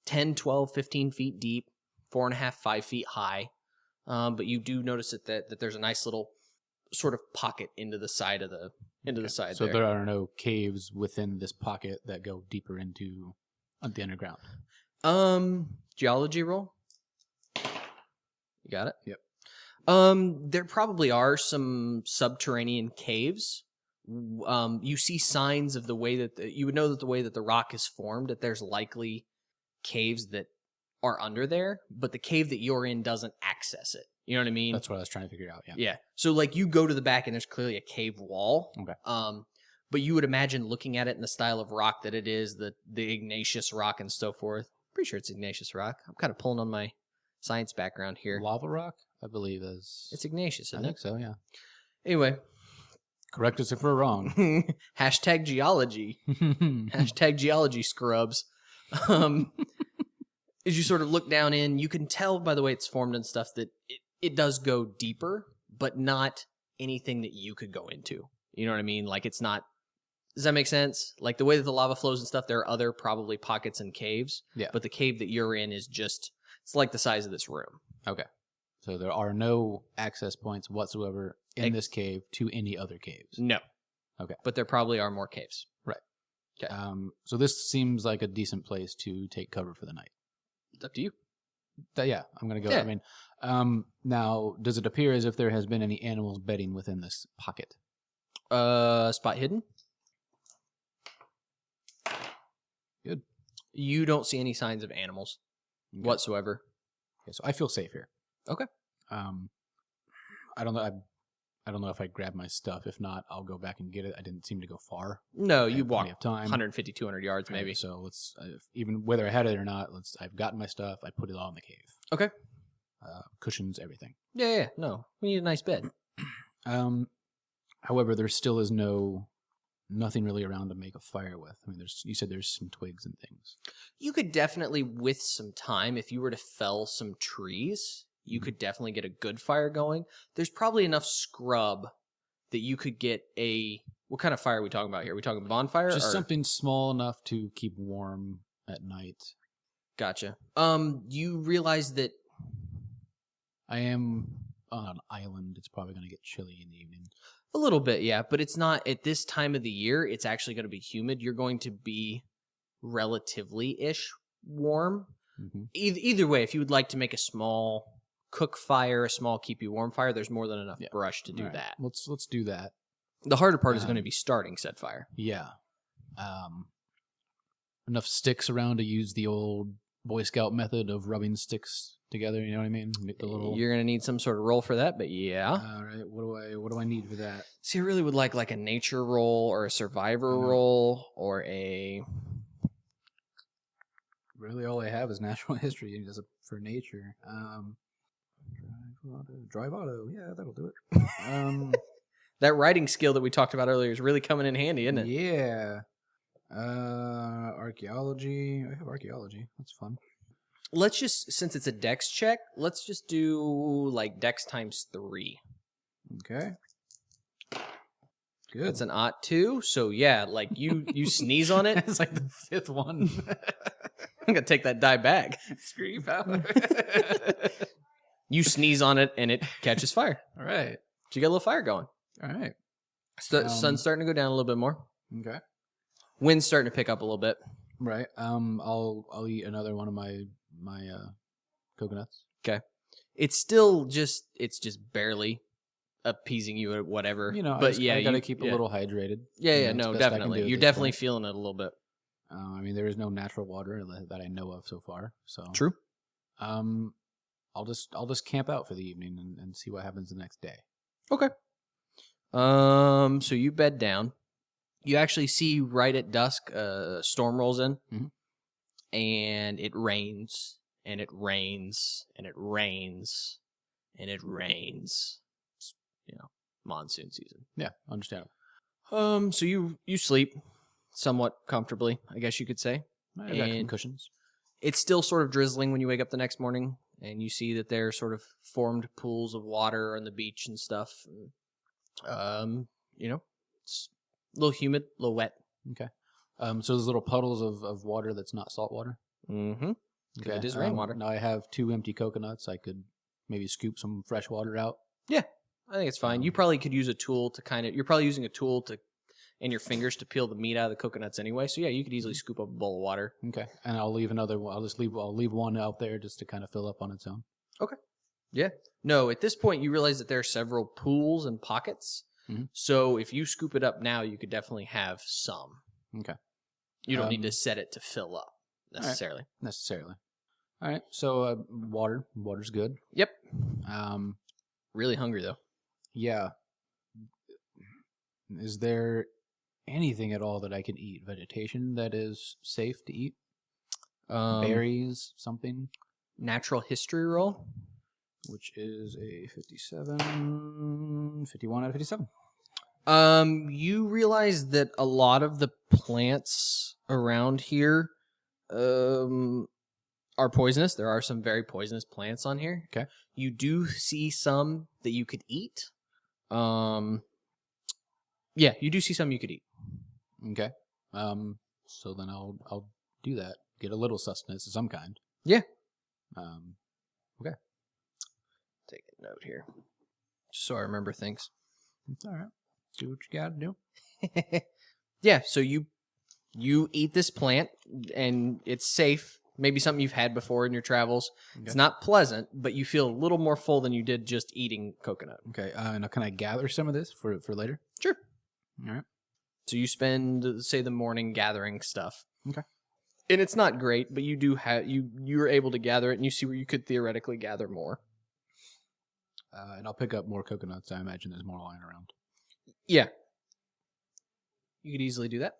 10, 12, 15 feet deep, 4.5, 5 feet high. But you do notice that there's a nice little sort of pocket into the side of the side. So there are no caves within this pocket that go deeper into the underground. Geology roll. You got it? Yep. There probably are some subterranean caves. You see signs of the way that you would know that the way that the rock is formed, that there's likely caves that are under there, but the cave that you're in doesn't access it. You know what I mean? That's what I was trying to figure out. Yeah. Yeah. So like you go to the back and there's clearly a cave wall. Okay. But you would imagine looking at it in the style of rock that it is, the igneous rock and so forth. Pretty sure it's igneous rock. I'm kind of pulling on my science background here. Lava rock, I believe, is. It's igneous, isn't I think so. Yeah. Anyway. Correct us if we're wrong. Hashtag geology. Hashtag geology scrubs. As you sort of look down in, you can tell by the way it's formed and stuff that it does go deeper, but not anything that you could go into. You know what I mean? Like it's not. Does that make sense? Like the way that the lava flows and stuff, there are other probably pockets and caves. Yeah. But the cave that you're in is just, it's like the size of this room. Okay. So there are no access points whatsoever in this cave to any other caves. No. Okay. But there probably are more caves. Right. Okay. So this seems like a decent place to take cover for the night. It's up to you. Yeah, I'm going to go. Yeah. I mean, now, does it appear as if there has been any animals bedding within this pocket? Spot hidden. Good. You don't see any signs of animals whatsoever. Okay, so I feel safe here. Okay. I don't know. I don't know if I grab my stuff. If not, I'll go back and get it. I didn't seem to go far. No, I you have walk plenty of time. 150, 200 yards Okay, maybe. so let's even whether I had it or not. I've gotten my stuff. I put it all in the cave. Okay. Cushions, everything. Yeah. No, we need a nice bed. However, there still is nothing really around to make a fire with. I mean, you said there's some twigs and things. You could definitely, with some time, if you were to fell some trees, you could definitely get a good fire going. There's probably enough scrub that you could get a... What kind of fire are we talking about here? Are we talking bonfire? Just something small enough to keep warm at night. Gotcha. You realize that... I am on an island. It's probably going to get chilly in the evening. A little bit, yeah, but it's not at this time of the year. It's actually going to be humid. You're going to be relatively-ish warm. Mm-hmm. Either way, if you would like to make a small cook fire, a small keep you warm fire, there's more than enough brush to do that. Let's do that. The harder part is going to be starting said fire. Yeah. Enough sticks around to use the old Boy Scout method of rubbing sticks together. You know what I mean? Make the little... You're going to need some sort of roll for that, but yeah. All right. What do I need for that? See, I really would like a nature roll or a survivor roll or a... Really, all I have is natural history for nature. Drive auto. Yeah, that'll do it. That writing skill that we talked about earlier is really coming in handy, isn't it? Yeah. Archaeology. I have archaeology. That's fun. Let's just, since it's a dex check, let's just do like dex times 3. Okay. Good. It's an ot 2, so yeah, like you sneeze on it. It's like the 5th one. I'm gonna take that die back. Scream out. You sneeze on it and it catches fire. All right. So you got a little fire going. All right. Sun's starting to go down a little bit more. Okay. Wind's starting to pick up a little bit. Right. I'll eat another one of my coconuts. Okay. It's just barely appeasing you or whatever. You know, but I gotta keep a little hydrated. Yeah, no, definitely. You're definitely feeling it a little bit. I mean, there is no natural water that I know of so far. So true. I'll just camp out for the evening and see what happens the next day. Okay. So you bed down. You actually see right at dusk, a storm rolls in, and it rains, and it rains, and it rains, and it rains. It's, monsoon season. Yeah, understandable. So you sleep somewhat comfortably, I guess you could say. I got some cushions. It's still sort of drizzling when you wake up the next morning, and you see that there are sort of formed pools of water on the beach and stuff. And, it's a little humid, a little wet. Okay. So there's little puddles of water that's not salt water? Mm-hmm. Okay. It is rainwater. Now I have 2 empty coconuts. I could maybe scoop some fresh water out. Yeah, I think it's fine. You probably could use a tool to you're probably using a tool and your fingers to peel the meat out of the coconuts anyway. So yeah, you could easily scoop up a bowl of water. Okay. And I'll leave another one. I'll leave one out there just to kind of fill up on its own. Okay. Yeah. No, at this point you realize that there are several pools and pockets. Mm-hmm. So if you scoop it up now, you could definitely have some. Okay. You don't need to set it to fill up necessarily. Right. Necessarily. All right. So water. Water's good. Yep. Um, Really hungry though. yeah. Is there anything at all that I can eat? Vegetation that is safe to eat? Berries, something? Natural history roll. Which is a 51 out of 57. You realize that a lot of the plants around here are poisonous. There are some very poisonous plants on here. Okay. You do see some that you could eat. Yeah, you do see some you could eat. Okay. So then I'll do that. Get a little sustenance of some kind. Yeah. Okay. Take a note here. Just so I remember things. It's all right. Do what you gotta do. Yeah, so you eat this plant and it's safe. Maybe something you've had before in your travels. Okay. It's not pleasant, but you feel a little more full than you did just eating coconut. Okay. Now can I gather some of this for later? Sure. All right. So you spend, say, the morning gathering stuff. Okay. And it's not great, but you do have you're able to gather it, and you see where you could theoretically gather more. And I'll pick up more coconuts. I imagine there's more lying around. Yeah. You could easily do that.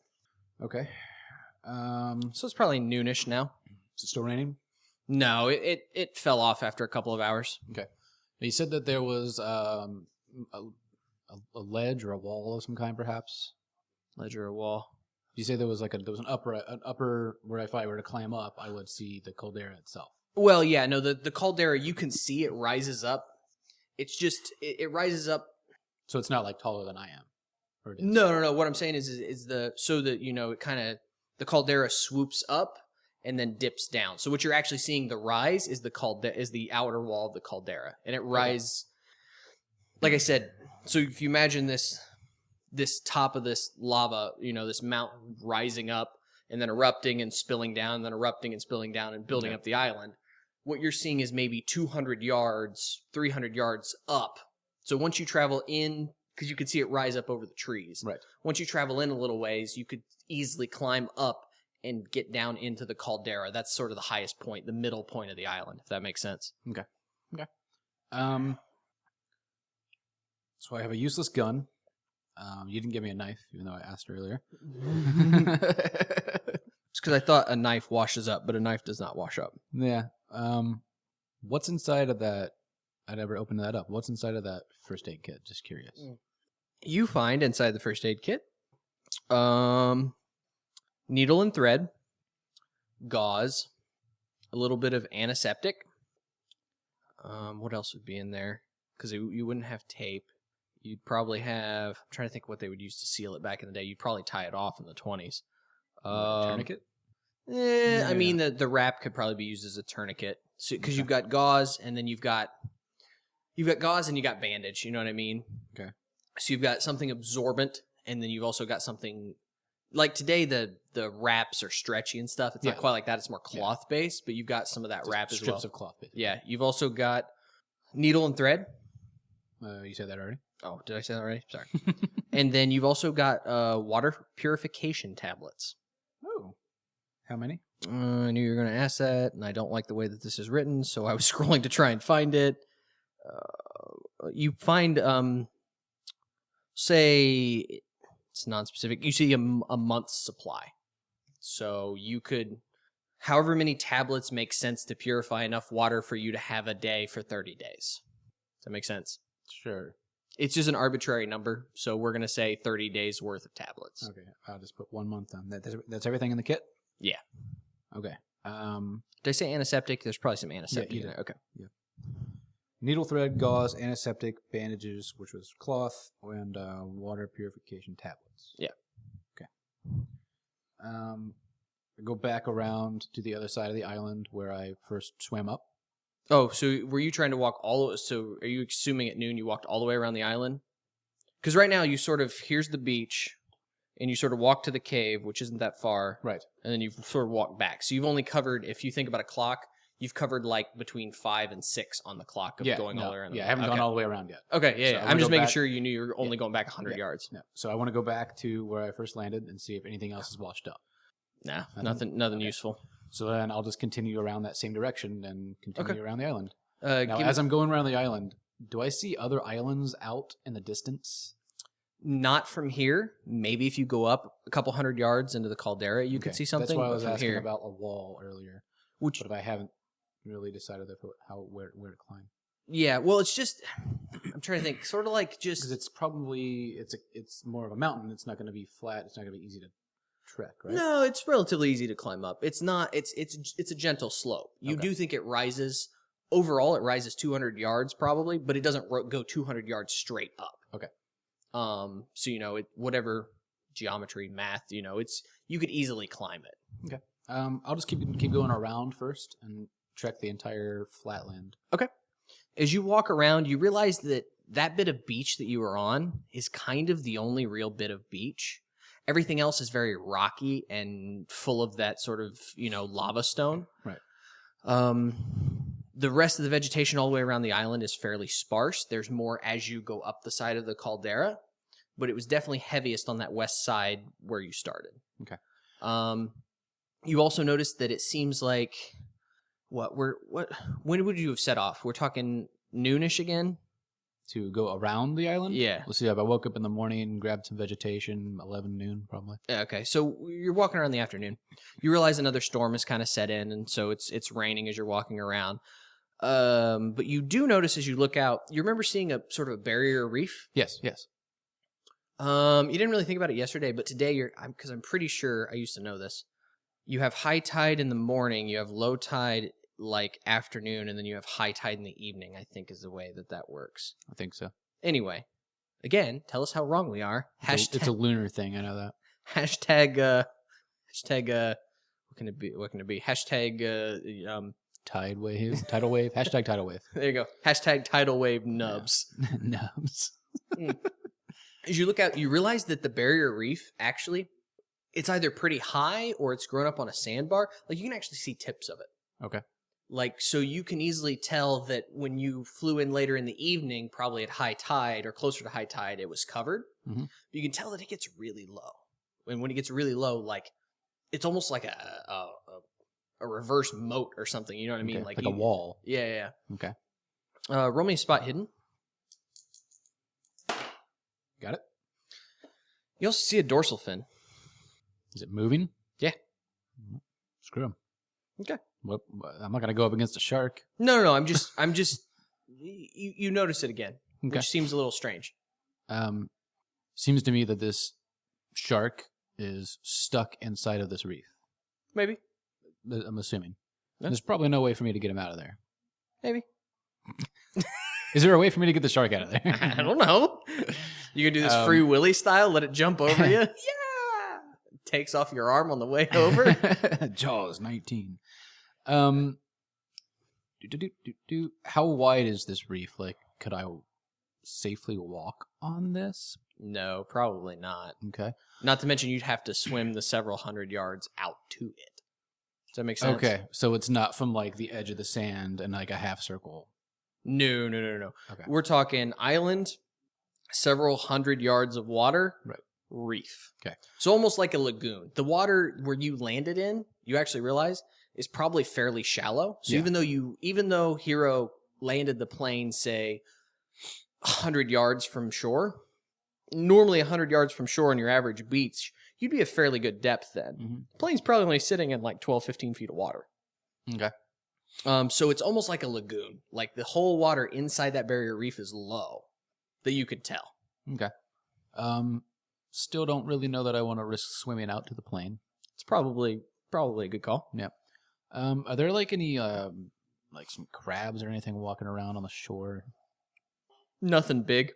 Okay. So it's probably noonish now. Is it still raining? No, it fell off after a couple of hours. Okay. Now you said that there was a ledge or a wall of some kind, perhaps. Ledge or a wall. You say there was an upper where if I were to climb up, I would see the caldera itself. Well, yeah, no, the caldera, you can see it rises up. It's just it rises up. So it's not like taller than I am. Or it is? No. What I'm saying is it kind of the caldera swoops up and then dips down. So what you're actually seeing the rise is the outer wall of the caldera, and it rises. Like I said, so if you imagine this top of this lava, this mountain rising up and then erupting and spilling down, and then erupting and spilling down and building up the island, what you're seeing is maybe 200 yards, 300 yards up. So once you travel in, because you can see it rise up over the trees. Right. Once you travel in a little ways, you could easily climb up and get down into the caldera. That's sort of the highest point, the middle point of the island, if that makes sense. Okay. So I have a useless gun. You didn't give me a knife, even though I asked earlier. It's because I thought a knife washes up, but a knife does not wash up. Yeah. What's inside of that? I'd never opened that up. What's inside of that first aid kit? Just curious. You find inside the first aid kit, needle and thread, gauze, a little bit of antiseptic. What else would be in there? Because you wouldn't have tape. You'd probably have... I'm trying to think what they would use to seal it back in the day. You'd probably tie it off in the 20s. Tourniquet? I mean, the wrap could probably be used as a tourniquet. Because you've got gauze, and then you've got gauze and you got bandage. You know what I mean? Okay. So you've got something absorbent, and then you've also got something... Like today, the wraps are stretchy and stuff. It's not quite like that. It's more cloth-based, but you've got some of that Just wrap as well. strips of cloth. Basically. Yeah. You've also got needle and thread. You said that already? Oh, did I say that already? Sorry. And then you've also got water purification tablets. Oh. How many? I knew you were going to ask that, and I don't like the way that this is written, so I was scrolling to try and find it. You find, say, it's non-specific. You see a month's supply. So you could, however many tablets make sense to purify enough water for you to have a day for 30 days. Does that make sense? Sure. It's just an arbitrary number, so we're going to say 30 days worth of tablets. Okay, I'll just put 1 month on that. That's everything in the kit? Yeah. Okay. Did I say antiseptic? There's probably some antiseptic in there. Okay. Yeah. Needle thread, gauze, antiseptic, bandages, which was cloth, and water purification tablets. Yeah. Okay. I go back around to the other side of the island where I first swam up. Oh, so were you trying to walk so are you assuming at noon you walked all the way around the island? Because right now you sort of, here's the beach, and you sort of walk to the cave, which isn't that far. Right. And then you sort of walk back. So you've only covered, if you think about a clock, you've covered like between 5 and 6 on the clock of going all the way around. Yeah, I haven't gone all the way around yet. Okay, yeah, So yeah. I'm just making back. sure you knew you were only going back 100 yards. No. So I want to go back to where I first landed and see if anything else is washed up. Nah, nothing Okay. useful. So then I'll just continue around that same direction and continue around the island. Now, Give as me- I'm going around the island, do I see other islands out in the distance? Not from here. Maybe if you go up a couple hundred yards into the caldera, you could see something. That's why I but was from asking here, about a wall earlier. which But if I haven't really decided where to climb. yeah, well, it's just I'm trying to think. Sort of like Because just it's probably it's more of a mountain. It's not going to be flat. It's not going to be easy to trek, right? no. It's relatively easy to climb up. It's not. It's a gentle slope. You Okay. do think it rises. Overall, it rises 200 yards probably, but it doesn't go 200 yards straight up. Okay. So whatever geometry, math, it's you could easily climb it. Okay. I'll just keep going around first and trek the entire flatland. As you walk around, you realize that bit of beach that you were on is kind of the only real bit of beach. Everything else is very rocky and full of that sort of, lava stone. Right. The rest of the vegetation all the way around the island is fairly sparse. There's more as you go up the side of the caldera, but it was definitely heaviest on that west side where you started. Okay. You also noticed that it seems like when would you have set off? We're talking noonish again? To go around the island? Yeah. Let's see. If I woke up in the morning, grabbed some vegetation, 11 noon probably. Yeah, okay, so you're walking around in the afternoon. You realize another storm has kind of set in, and so it's raining as you're walking around. But you do notice as you look out, you remember seeing a sort of a barrier reef? Yes. You didn't really think about it yesterday, but today because I'm pretty sure I used to know this. You have high tide in the morning, you have low tide like afternoon, and then you have high tide in the evening, I think is the way that works. I think so. Anyway, again, tell us how wrong we are. It's a lunar thing. I know that. Hashtag what can it be? Hashtag Tidal wave. Hashtag tidal wave. there you go. Hashtag tidal wave nubs. Yeah. Nubs. As you look out, you realize that the barrier reef actually, it's either pretty high or it's grown up on a sandbar. Like you can actually see tips of it. Okay. Like, so you can easily tell that when you flew in later in the evening, probably at high tide or closer to high tide, it was covered. Mm-hmm. You can tell that it gets really low. And when it gets really low, like, it's almost like a reverse moat or something. You know what I mean? Okay. Like a wall. Yeah. Okay. Roll me a spot hidden. Got it. You also see a dorsal fin. Is it moving? Yeah. Screw him. Okay. Well, I'm not going to go up against a shark. No. I'm just. You notice it again, Okay. which seems a little strange. Seems to me that this shark is stuck inside of this reef. Maybe. I'm assuming. Yeah. There's probably no way for me to get him out of there. Maybe. Is there a way for me to get the shark out of there? I don't know. You can do this Free Willy style. Let it jump over you. Yeah. Takes off your arm on the way over. Jaws 19. How wide is this reef? Like, could I safely walk on this? No, probably not. Okay. Not to mention you'd have to swim the several hundred yards out to it. Does that make sense? Okay, so it's not from like the edge of the sand and like a half circle. No. Okay. We're talking island, several hundred yards of water, Right. Reef. Okay. So almost like a lagoon. The water where you landed in, you actually realize, is probably fairly shallow. So Yeah. even though Hero landed the plane, say, 100 yards from shore, normally 100 yards from shore on your average beach, you'd be a fairly good depth then. Mm-hmm. The plane's probably only sitting in like 12, 15 feet of water. Okay. So it's almost like a lagoon. Like the whole water inside that barrier reef is low, that you can tell. Okay. Still don't really know that I want to risk swimming out to the plane. It's probably a good call. Yeah. Are there like any like some crabs or anything walking around on the shore? Nothing big.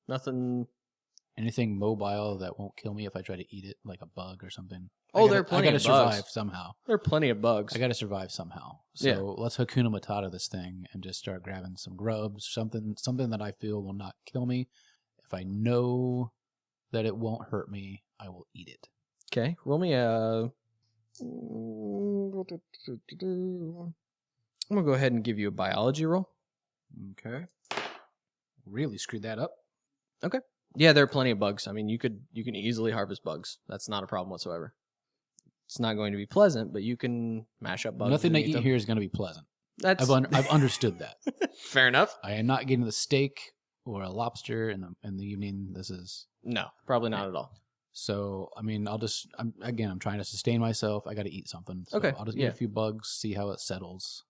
Nothing. Anything mobile that won't kill me if I try to eat it, like a bug or something? Oh, there are plenty I gotta of bugs. survive somehow. There are plenty of bugs. I gotta survive somehow. So Yeah. let's Hakuna Matata this thing and just start grabbing some grubs, something that I feel will not kill me. If I know that it won't hurt me, I will eat it. Okay, roll me a. I'm gonna go ahead and give you a biology roll. Okay. Really screwed that up. Yeah, there are plenty of bugs. I mean, you can easily harvest bugs. That's not a problem whatsoever. It's not going to be pleasant, but you can mash up bugs. Nothing and I eat them. here is going to be pleasant. That's I've understood that. fair enough. I am not getting the steak or a lobster in the evening. This is No, probably not at all. so. I mean, I'm trying to sustain myself. I got to eat something. So Okay, I'll just eat a few bugs, see how it settles.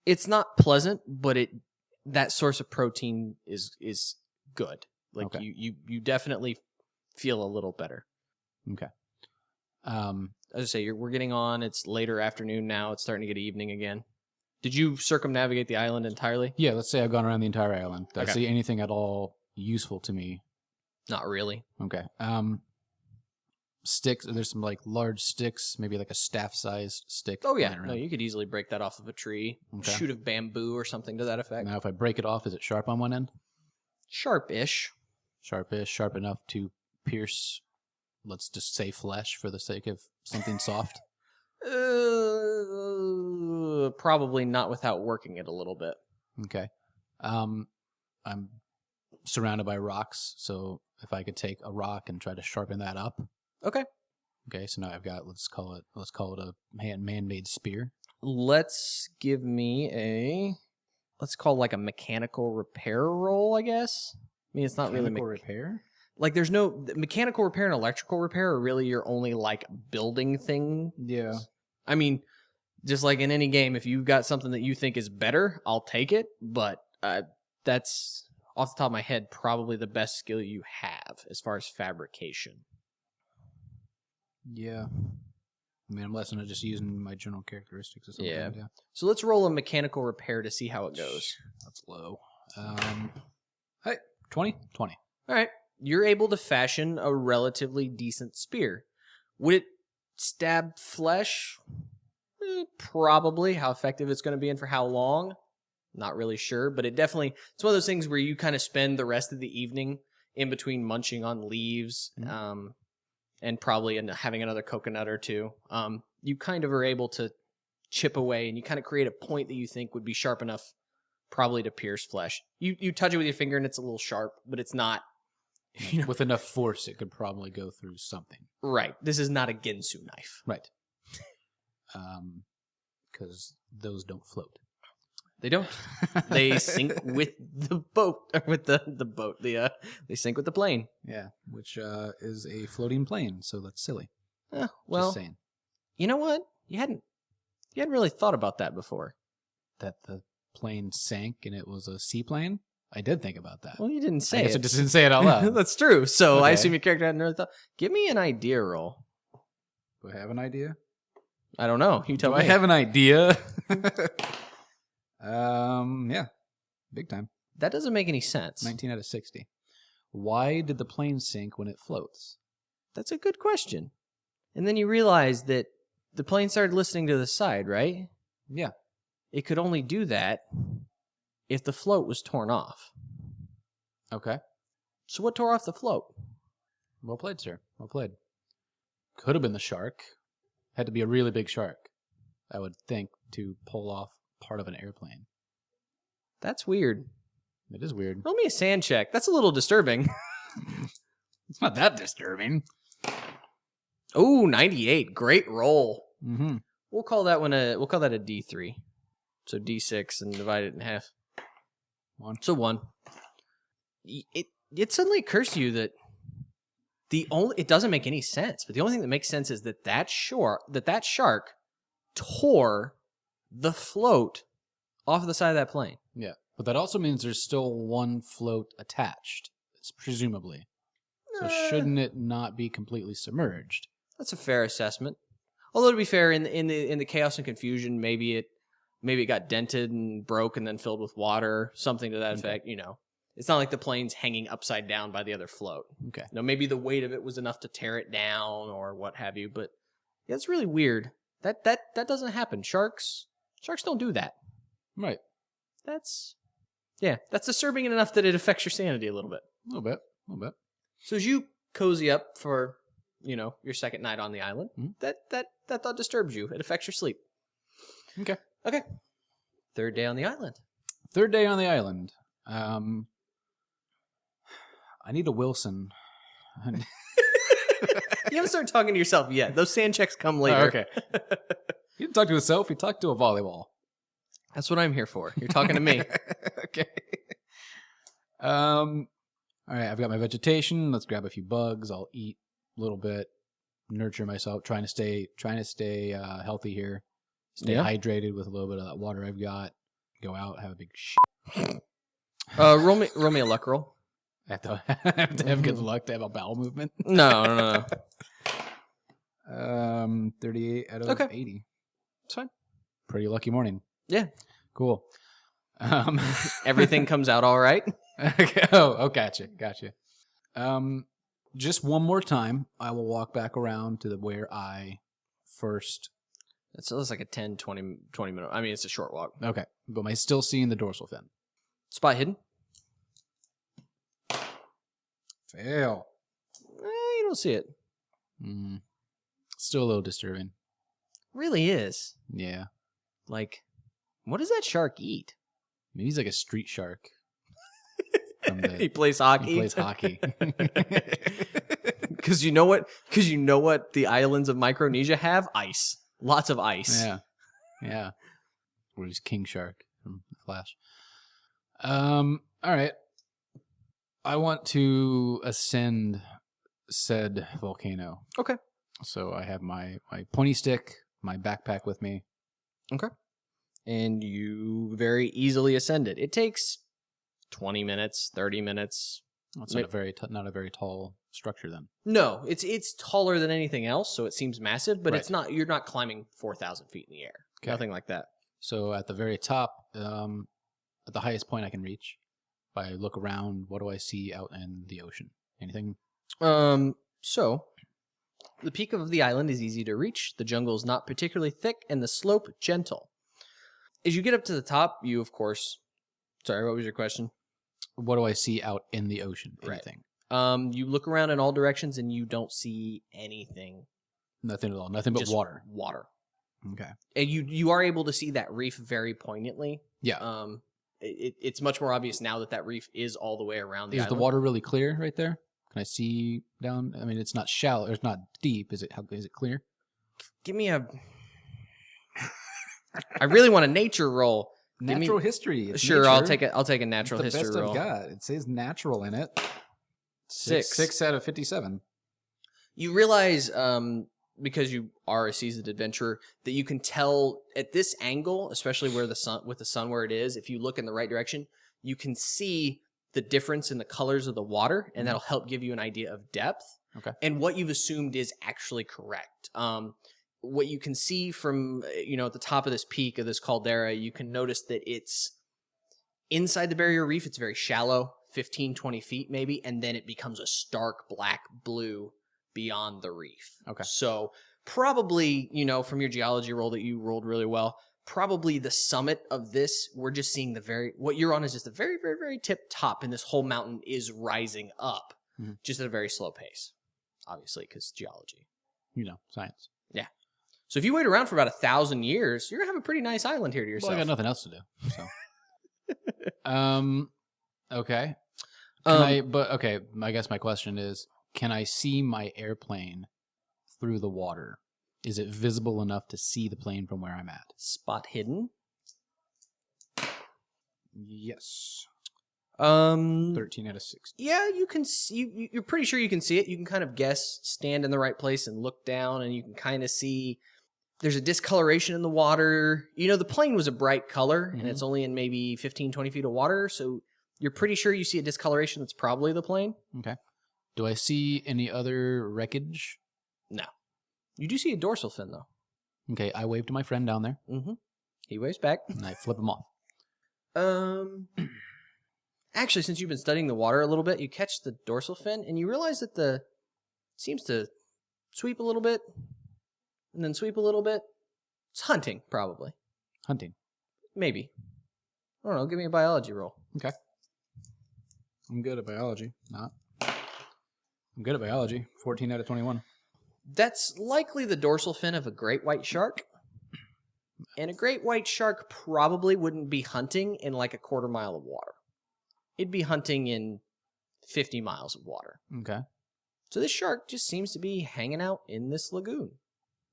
It's not pleasant, but that source of protein is good. Like Okay. you definitely feel a little better. Okay. As I say, we're getting on. It's later afternoon now. It's starting to get evening again. Did you circumnavigate the island entirely? Yeah. Let's say I've gone around the entire island. Did Okay. I see anything at all useful to me? Not really. Okay. Sticks. There's some like large sticks, maybe like a staff-sized stick. Oh yeah, lying around. no, you could easily break that off of a tree, Okay. shoot of bamboo or something to that effect. Now, if I break it off, is it sharp on one end? Sharpish. Sharpish, sharp enough to pierce, let's just say flesh for the sake of something soft. Probably not without working it a little bit. Okay. I'm surrounded by rocks, so if I could take a rock and try to sharpen that up. Okay. Okay, so now I've got let's call it a man-made spear. Let's call like a mechanical repair roll, I guess. I mean, it's not really repair. Like there's no mechanical repair and electrical repair are really your only like building thing. Yeah. I mean, just like in any game, if you've got something that you think is better, I'll take it. But that's off the top of my head probably the best skill you have as far as fabrication. Yeah. I mean, unless I'm just using my general characteristics or something. Yeah. So let's roll a mechanical repair to see how it goes. That's low. Hey, 20? 20. All right. You're able to fashion a relatively decent spear. Would it stab flesh? Probably. How effective it's going to be and for how long? Not really sure, but it's one of those things where you kind of spend the rest of the evening in between munching on leaves, and probably having another coconut or two. You kind of are able to chip away, and you kind of create a point that you think would be sharp enough probably to pierce flesh. You touch it with your finger, and it's a little sharp, but it's not... With enough force, it could probably go through something. Right. This is not a Ginsu knife. Right. Because those don't float. They don't. They sink with the boat, or with the boat. They sink with the plane. Yeah, which is a floating plane, so that's silly. Well, Just saying. You know what? You hadn't really thought about that before. That the plane sank and it was a seaplane? I did think about that. Well, you didn't say I guess it. I just didn't say it out loud. That's true. So I Okay. assume your character hadn't really thought. Give me an idea roll. Do I have an idea? I don't know. You tell Do me. I have an idea? Yeah. Big time. That doesn't make any sense. 19 out of 60. Why did the plane sink when it floats? That's a good question. And then you realize that the plane started listening to the side, right? Yeah. It could only do that if the float was torn off. Okay. So what tore off the float? Well played, sir. Well played. Could have been the shark. Had to be a really big shark, I would think, to pull off part of an airplane. That's weird. It is weird. Roll me a sand check. That's a little disturbing. It's not that disturbing. Oh, 98. Great roll. Mm-hmm. We'll call that a D3. So D6 and divide it in half. 1. So 1. It suddenly occurs to you that it doesn't make any sense, but the only thing that makes sense is that shark tore the float off the side of that plane. Yeah. But that also means there's still one float attached, presumably. So shouldn't it not be completely submerged? That's a fair assessment. Although to be fair, in the chaos and confusion, maybe it got dented and broke and then filled with water, something to that effect. You know, it's not like the plane's hanging upside down by the other float. Okay. No, maybe the weight of it was enough to tear it down or what have you. But yeah, it's really weird. That doesn't happen. Sharks don't do that. Right. That's disturbing enough that it affects your sanity a little bit. A little bit. So as you cozy up for, your second night on the island, that thought disturbs you. It affects your sleep. Okay. Third day on the island. Third day on the island. I need a Wilson. You haven't started talking to yourself yet. Those sand checks come later. Oh, okay. He didn't talk to himself. He talked to a volleyball. That's what I'm here for. You're talking to me. Okay. All right. I've got my vegetation. Let's grab a few bugs. I'll eat a little bit, nurture myself, trying to stay healthy here. Stay hydrated with a little bit of that water I've got. Go out, have a big shit. Roll me a luck roll. I have to have good luck to have a bowel movement. No. 38 out of 80. It's fine. Pretty lucky morning. Yeah. Cool. Everything comes out all right. Okay. Oh, gotcha. Just one more time, I will walk back around to where I first. It's like a 10, 20 minute. I mean, it's a short walk. Okay. But am I still seeing the dorsal fin? Spot hidden? Fail. You don't see it. Still a little disturbing. Really is. Yeah. Like, what does that shark eat? Maybe he's like a street shark. He plays hockey. He plays hockey. Because you know what? The islands of Micronesia have ice. Lots of ice. Yeah. Or he's King Shark from The Flash. All right. I want to ascend said volcano. Okay. So I have my pointy stick, my backpack with me. Okay. And you very easily ascend it. It takes 20 minutes, 30 minutes. It's not a very tall structure then. No, it's taller than anything else, so it seems massive, but Right. it's not. You're not climbing 4,000 feet in the air. Okay. Nothing like that. So at the very top, at the highest point I can reach, if I look around, what do I see out in the ocean? Anything? So the peak of the island is easy to reach. The jungle is not particularly thick, and the slope gentle. As you get up to the top, you of course. Sorry, what was your question? What do I see out in the ocean? Anything? Right. You look around in all directions and you don't see anything. Nothing at all. Nothing but Just water. Water. Okay. And you are able to see that reef very poignantly. Yeah. It's much more obvious now that reef is all the way around the Is island. the water really clear right there? Can I see down? I mean, it's not shallow. It's not deep. Is it clear? Give me a. I really want a nature roll. Natural history. It's Sure, nature. I'll take a natural It's the history best roll. I've got. It says natural in it. 6. 6 out of 57. You realize, because you are a seasoned adventurer, that you can tell at this angle, especially where the sun where it is. If you look in the right direction, you can see the difference in the colors of the water, and that'll help give you an idea of depth. Okay. And what you've assumed is actually correct. What you can see from, at the top of this peak of this caldera, you can notice that it's inside the barrier reef. It's very shallow, 15, 20 feet maybe, and then it becomes a stark black blue beyond the reef. Okay. So probably, from your geology roll that you rolled really well, probably the summit of this, we're just seeing what you're on is just the very, very, very tip top, and this whole mountain is rising up just at a very slow pace, obviously, because geology. Science. Yeah. So if you wait around for about 1,000 years, you're going to have a pretty nice island here to yourself. Well, I got nothing else to do. So. Okay. I guess my question is, can I see my airplane through the water? Is it visible enough to see the plane from where I'm at? Spot hidden? Yes. 13 out of 60. Yeah, you can see. You're pretty sure you can see it. You can kind of guess, stand in the right place, and look down, and you can kind of see. There's a discoloration in the water. The plane was a bright color, and it's only in maybe 15, 20 feet of water, so you're pretty sure you see a discoloration that's probably the plane. Okay. Do I see any other wreckage? No. You do see a dorsal fin, though. Okay, I wave to my friend down there. Mm-hmm. He waves back. And I flip him off. Actually, since you've been studying the water a little bit, you catch the dorsal fin, and you realize that it seems to sweep a little bit, and then sweep a little bit. It's hunting, probably. Hunting. Maybe. I don't know. Give me a biology roll. Okay. I'm good at biology. I'm good at biology. 14 out of 21. That's likely the dorsal fin of a great white shark. And a great white shark probably wouldn't be hunting in like a quarter mile of water. It'd be hunting in 50 miles of water. Okay. So this shark just seems to be hanging out in this lagoon.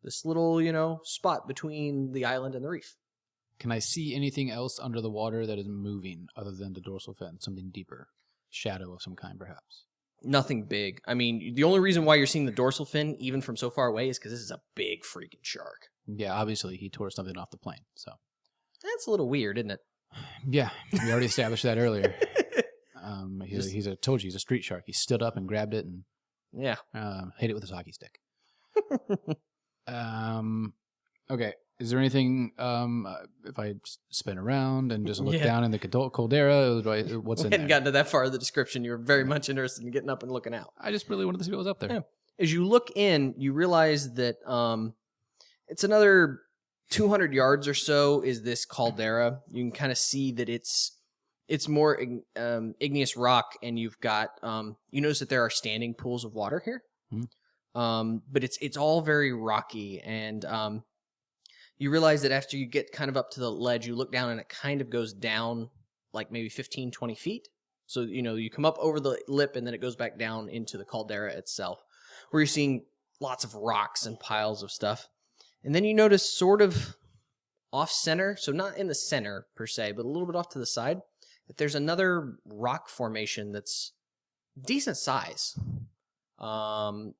This little, spot between the island and the reef. Can I see anything else under the water that is moving other than the dorsal fin? Something deeper? Shadow of some kind, perhaps? Nothing big. I mean, the only reason why you're seeing the dorsal fin, even from so far away, is because this is a big freaking shark. Yeah, obviously he tore something off the plane, so... That's a little weird, isn't it? Yeah, we already established that earlier. I told you, he's a street shark. He stood up and grabbed it and hit it with his hockey stick. Okay. Is there anything, if I spin around and just look down in the caldera, what's in there? We hadn't gotten to that far of the description. You were very much interested in getting up and looking out. I just really wanted to see what was up there. Yeah. As you look in, you realize that it's another 200 yards or so is this caldera. You can kind of see that it's more igneous rock, and you've got, you notice that there are standing pools of water here. But it's all very rocky, and you realize that after you get kind of up to the ledge, you look down and it kind of goes down like maybe 15, 20 feet. So, you come up over the lip and then it goes back down into the caldera itself, where you're seeing lots of rocks and piles of stuff. And then you notice sort of off-center, so not in the center per se, but a little bit off to the side, that there's another rock formation that's decent size. We'll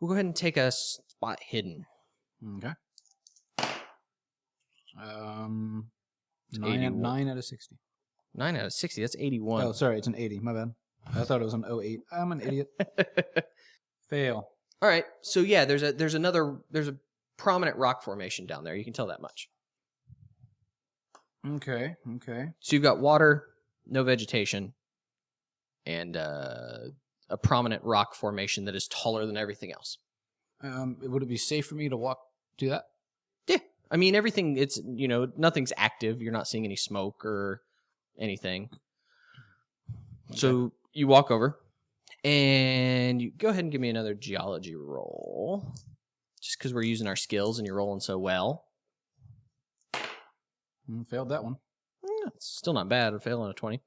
go ahead and take a spot hidden. Okay. 9 out of 60. 9 out of 60. That's 81. Oh, sorry, it's an 80. My bad. I thought it was an 08. I'm an idiot. Fail. All right. So yeah, there's a prominent rock formation down there. You can tell that much. Okay. So you've got water, no vegetation, and a prominent rock formation that is taller than everything else. Would it be safe for me to walk to that? Yeah. I mean, everything, it's, nothing's active. You're not seeing any smoke or anything. Okay. So you walk over, and you go ahead and give me another geology roll. Just because we're using our skills and you're rolling so well. Failed that one. It's still not bad. I failed on a 20.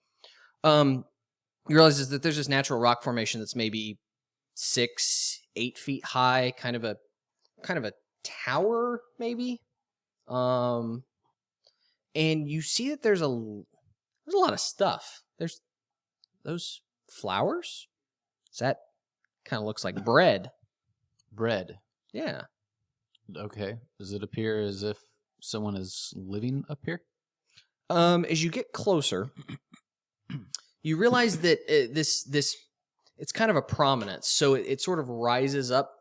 You realize that there's this natural rock formation that's maybe 6-8 feet high, kind of a tower, maybe. And you see that there's a lot of stuff. There's those flowers. That kind of looks like bread. Bread. Yeah. Okay. Does it appear as if someone is living up here? As you get closer, you realize that this it's kind of a prominence, so it sort of rises up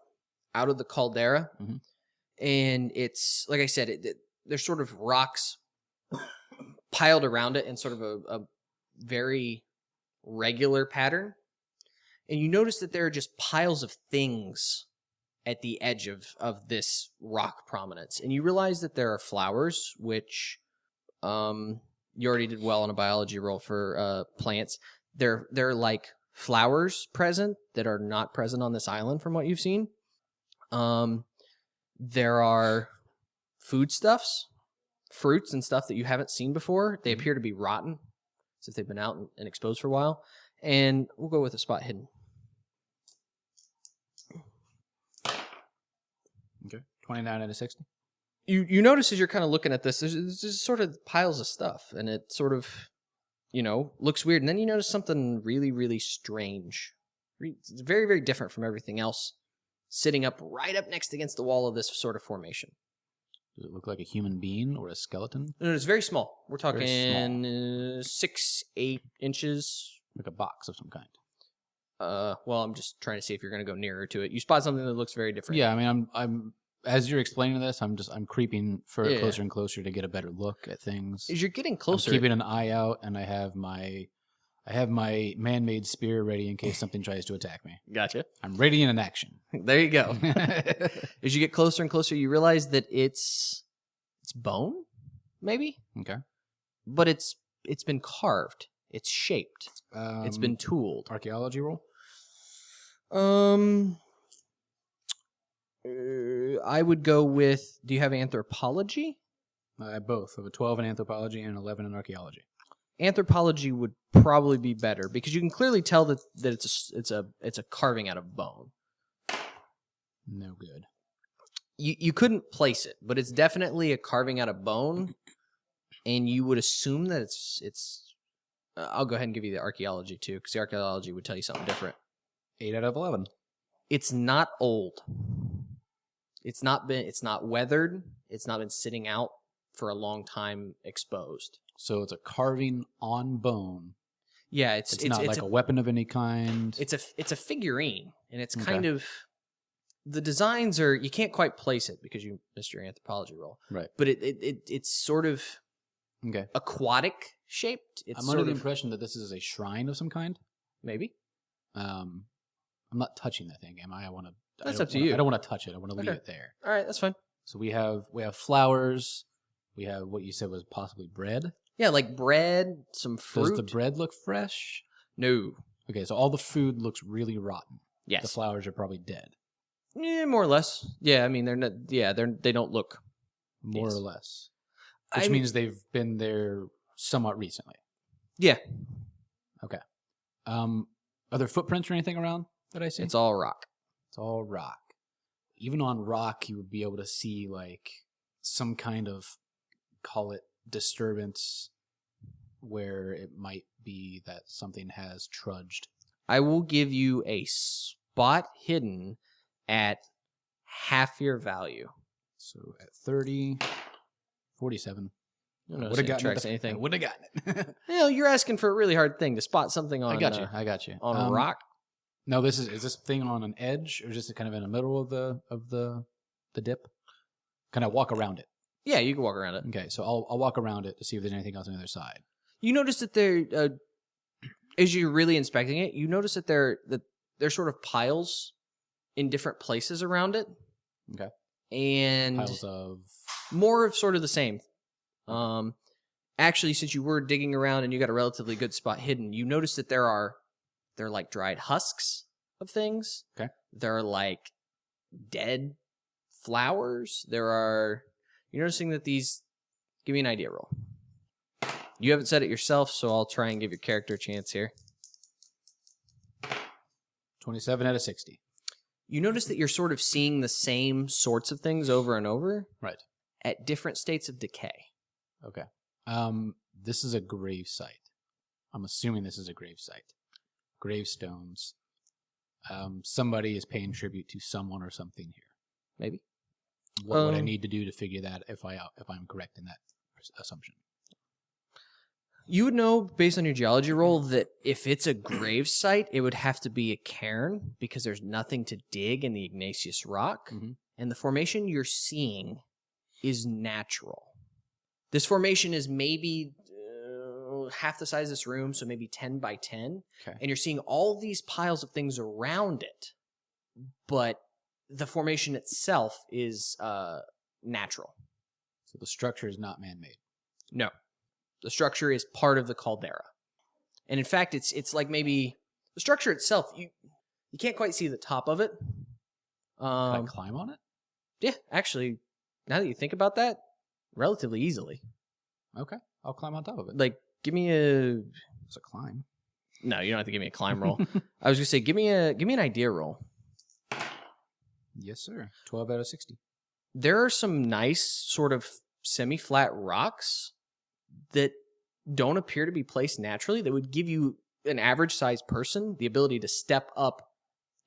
out of the caldera, and it's like I said, there's sort of rocks piled around it in sort of a very regular pattern, and you notice that there are just piles of things at the edge of this rock prominence, and you realize that there are flowers, which you already did well on a biology roll for plants. They're like flowers present that are not present on this island from what you've seen. There are foodstuffs, fruits and stuff that you haven't seen before. They appear to be rotten, as if they've been out and exposed for a while. And we'll go with a spot hidden. Okay, 29 out of 60. You notice as you're kind of looking at this, there's sort of piles of stuff, and it sort of, looks weird. And then you notice something really, really strange. It's very, very different from everything else, sitting up right up next against the wall of this sort of formation. Does it look like a human being or a skeleton? No, it's very small. We're talking 6-8 inches. Like a box of some kind. Well, I'm just trying to see if you're going to go nearer to it. You spot something that looks very different. Yeah, I mean, I'm as you're explaining this, I'm creeping closer and closer to get a better look at things. As you're getting closer, I'm keeping an eye out, and I have my man-made spear ready in case something tries to attack me. Gotcha. I'm ready and in action. There you go. As you get closer and closer, you realize that it's bone, maybe. Okay. But it's been carved. It's shaped. It's been tooled. Archaeology roll? I would go with, do you have anthropology? Both. I have a 12 in anthropology and an 11 in archaeology. anthropology would probably be better because you can clearly tell that it's a carving out of bone. No good. You couldn't place it, but it's definitely a carving out of bone, and you would assume that it's. I'll go ahead and give you the archaeology too, because the archaeology would tell you something different. 8 out of 11. It's not old. It's not weathered. It's not been sitting out for a long time exposed. So it's a carving on bone. Yeah, it's not like a weapon of any kind. It's a figurine, and it's kind of. The designs are, you can't quite place it because you missed your anthropology roll. Right. But it's sort of aquatic shaped. It's I'm under the impression that this is a shrine of some kind. Maybe. I'm not touching that thing, am I? That's up to you. I don't want to touch it. I want to leave it there. All right, that's fine. So we have flowers. We have what you said was possibly bread. Yeah, like bread, some fruit. Does the bread look fresh? No. Okay, so all the food looks really rotten. Yes. The flowers are probably dead. Yeah, more or less. Yeah, I mean they're not. Yeah, they don't look more or less, which means they've been there somewhat recently. Yeah. Okay. Are there footprints or anything around that I see? It's all rock. It's all rock. Even on rock, you would be able to see like some kind of, call it disturbance, where it might be that something has trudged. I will give you a spot hidden at half your value. So at 30, 47. Would have gotten anything. Would have gotten it. You're asking for a really hard thing to spot something on. I got you. On a rock. No, is this thing on an edge, or is this kind of in the middle of the dip? Can I walk around it? Yeah, you can walk around it. Okay, so I'll walk around it to see if there's anything else on the other side. You notice that there, as you're really inspecting it, you notice that there's sort of piles in different places around it. Okay. And piles of more of sort of the same. Actually, since you were digging around and you got a relatively good spot hidden, you notice that they're like dried husks of things. Okay. There are like dead flowers. You're noticing that these, give me an idea roll. You haven't said it yourself, so I'll try and give your character a chance here. 27 out of 60. You notice that you're sort of seeing the same sorts of things over and over. Right. At different states of decay. Okay. This is a grave site. I'm assuming this is a grave site. Gravestones. Somebody is paying tribute to someone or something here. Maybe. What would I need to do to figure that if I'm correct in that assumption? You would know, based on your geology roll, that if it's a grave site, it would have to be a cairn because there's nothing to dig in the igneous rock. Mm-hmm. And the formation you're seeing is natural. This formation is maybe half the size of this room, so maybe 10 by 10. Okay. And you're seeing all these piles of things around it, but the formation itself is natural. So the structure is not man-made? No. The structure is part of the caldera. And in fact, it's like maybe the structure itself, you can't quite see the top of it. Can I climb on it? Yeah, actually, now that you think about that, relatively easily. Okay, I'll climb on top of it. Like, give me a... It's a climb. No, you don't have to give me a climb roll. I was going to say, give me an idea roll. Yes, sir. 12 out of 60. There are some nice sort of semi-flat rocks that don't appear to be placed naturally that would give you, an average-sized person, the ability to step up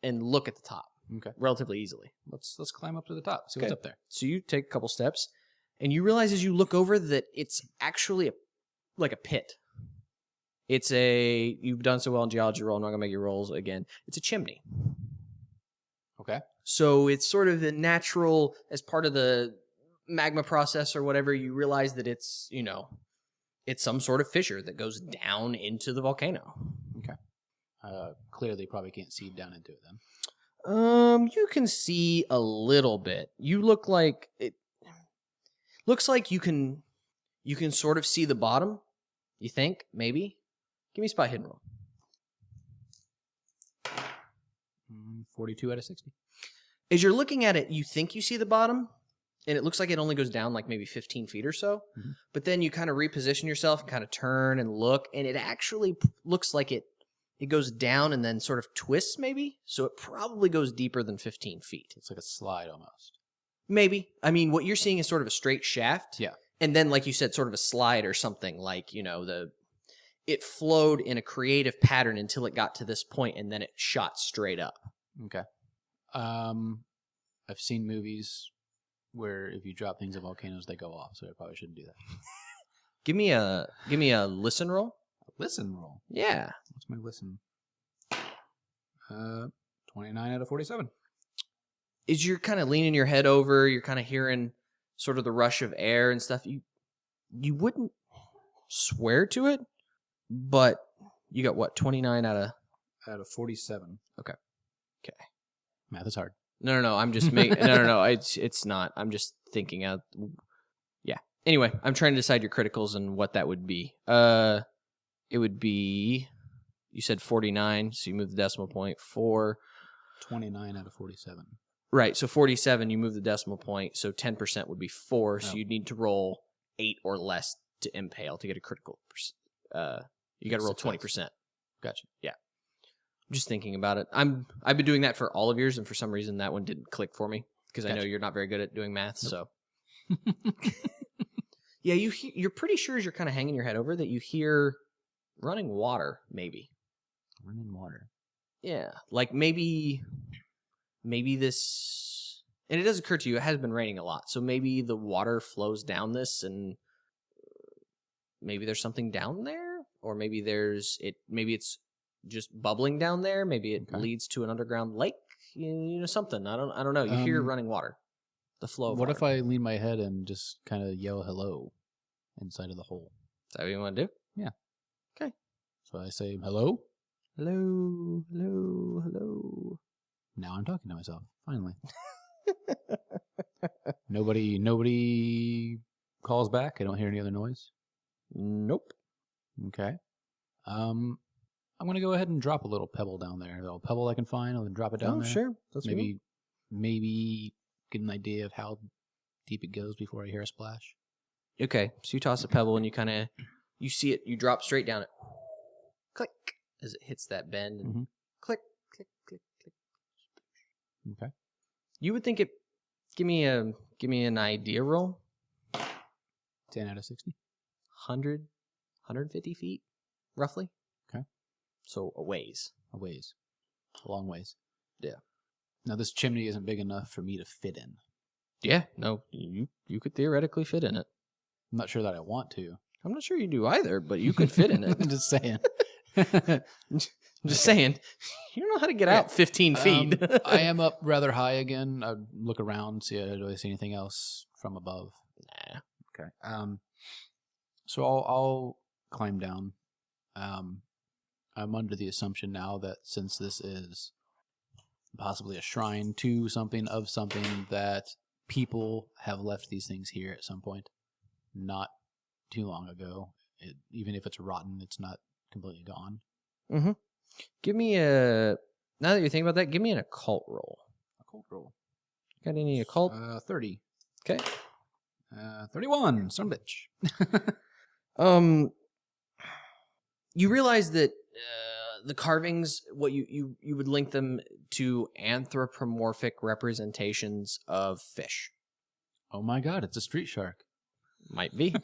and look at the top. Okay. Relatively easily. Let's climb up to the top. See what's up there. So you take a couple steps, and you realize as you look over that it's actually like a pit. You've done so well in geology roll, I'm not going to make your rolls again. It's a chimney. Okay. So it's sort of a natural, as part of the magma process or whatever, you realize that it's some sort of fissure that goes down into the volcano. Okay. Clearly probably can't see down into it then. You can see a little bit. You look like it looks like you can sort of see the bottom. You think, maybe? Give me a spot hidden roll. 42 out of 60. As you're looking at it, you think you see the bottom, and it looks like it only goes down like maybe 15 feet or so. Mhm. But then you kind of reposition yourself and kind of turn and look, and it actually looks like it goes down and then sort of twists maybe. So it probably goes deeper than 15 feet. It's like a slide almost. Maybe. I mean, what you're seeing is sort of a straight shaft. Yeah. And then, like you said, sort of a slide or something, like, it flowed in a creative pattern until it got to this point, and then it shot straight up. Okay. I've seen movies where if you drop things at volcanoes, they go off. So I probably shouldn't do that. Give me a listen roll. Listen roll. Yeah. What's my listen? 29 out of 47. Is you're kind of leaning your head over, you're kind of hearing sort of the rush of air and stuff. You wouldn't swear to it, but you got what, 29 out of 47. Okay. Math is hard. No. I'm just making. No. It's not. I'm just thinking out. Yeah. Anyway, I'm trying to decide your criticals and what that would be. It would be. You said 49, so you move the decimal point. 29 out of 47. Right. So 47, you move the decimal point. So 10% would be 4. So you'd need to roll 8 or less to impale to get a critical. You got to roll 20%. Gotcha. Yeah. I'm just thinking about it. I've been doing that for all of yours, and for some reason that one didn't click for me because I know you're not very good at doing math. Nope. So yeah, you're pretty sure as you're kind of hanging your head over that you hear running water, maybe. Running water. Yeah, like maybe this, and it does occur to you, it has been raining a lot, so maybe the water flows down this, and maybe there's something down there, or maybe maybe it's just bubbling down there. Maybe it leads to an underground lake. Something. I don't know. You hear running water, the flow of water. What if I lean my head and just kind of yell hello inside of the hole? Is that what you want to do? Yeah. Okay. So I say hello. Hello. Hello. Hello. Now I'm talking to myself. Finally. Nobody calls back. I don't hear any other noise. Nope. Okay. I'm going to go ahead and drop a little pebble down there. A little pebble I can find. I'll drop it down there. Sure. That's maybe get an idea of how deep it goes before I hear a splash. Okay. So you toss a pebble and you see it. You drop straight down it. Click as it hits that bend. And click, click, click, click. Okay. You would think it. Give me an idea roll. 10 out of 60. 100, 150 feet, roughly. Okay. So a ways. A ways. A long ways. Yeah. Now, this chimney isn't big enough for me to fit in. Yeah. No, you could theoretically fit in it. I'm not sure that I want to. I'm not sure you do either, but you could fit in it. I'm just saying. Just saying. You don't know how to get out 15 feet. I am up rather high again. I look around, do I see anything else from above? Nah. Okay. So I'll climb down. I'm under the assumption now that since this is possibly a shrine to something of something, that people have left these things here at some point, not too long ago. Even if it's rotten, it's not completely gone. Mm-hmm. Give me now that you're thinking about that, give me an occult roll. Occult roll. Got any occult? 30. Okay. 31. Son of a bitch. You realize that the carvings, what you would link them to anthropomorphic representations of fish. Oh my god, it's a street shark. Might be.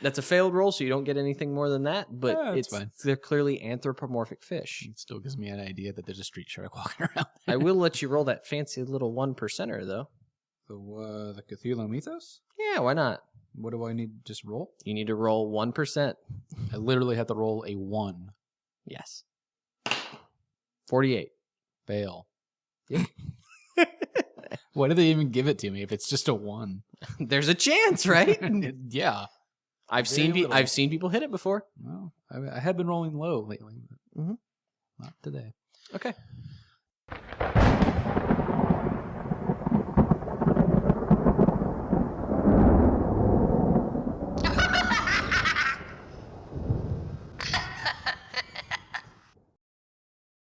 That's a failed roll, so you don't get anything more than that, but it's fine. They're clearly anthropomorphic fish. It still gives me an idea that there's a street shark walking around there. I will let you roll that fancy little 1%er, though. The Cthulhu Mythos? Yeah, why not? What do I need to just roll? You need to roll 1%. I literally have to roll a 1. Yes. 48. Fail. Yeah. Why do they even give it to me if it's just a 1? There's a chance, right? Yeah. I've seen people hit it before. Well, I have been rolling low lately, but not today. Okay.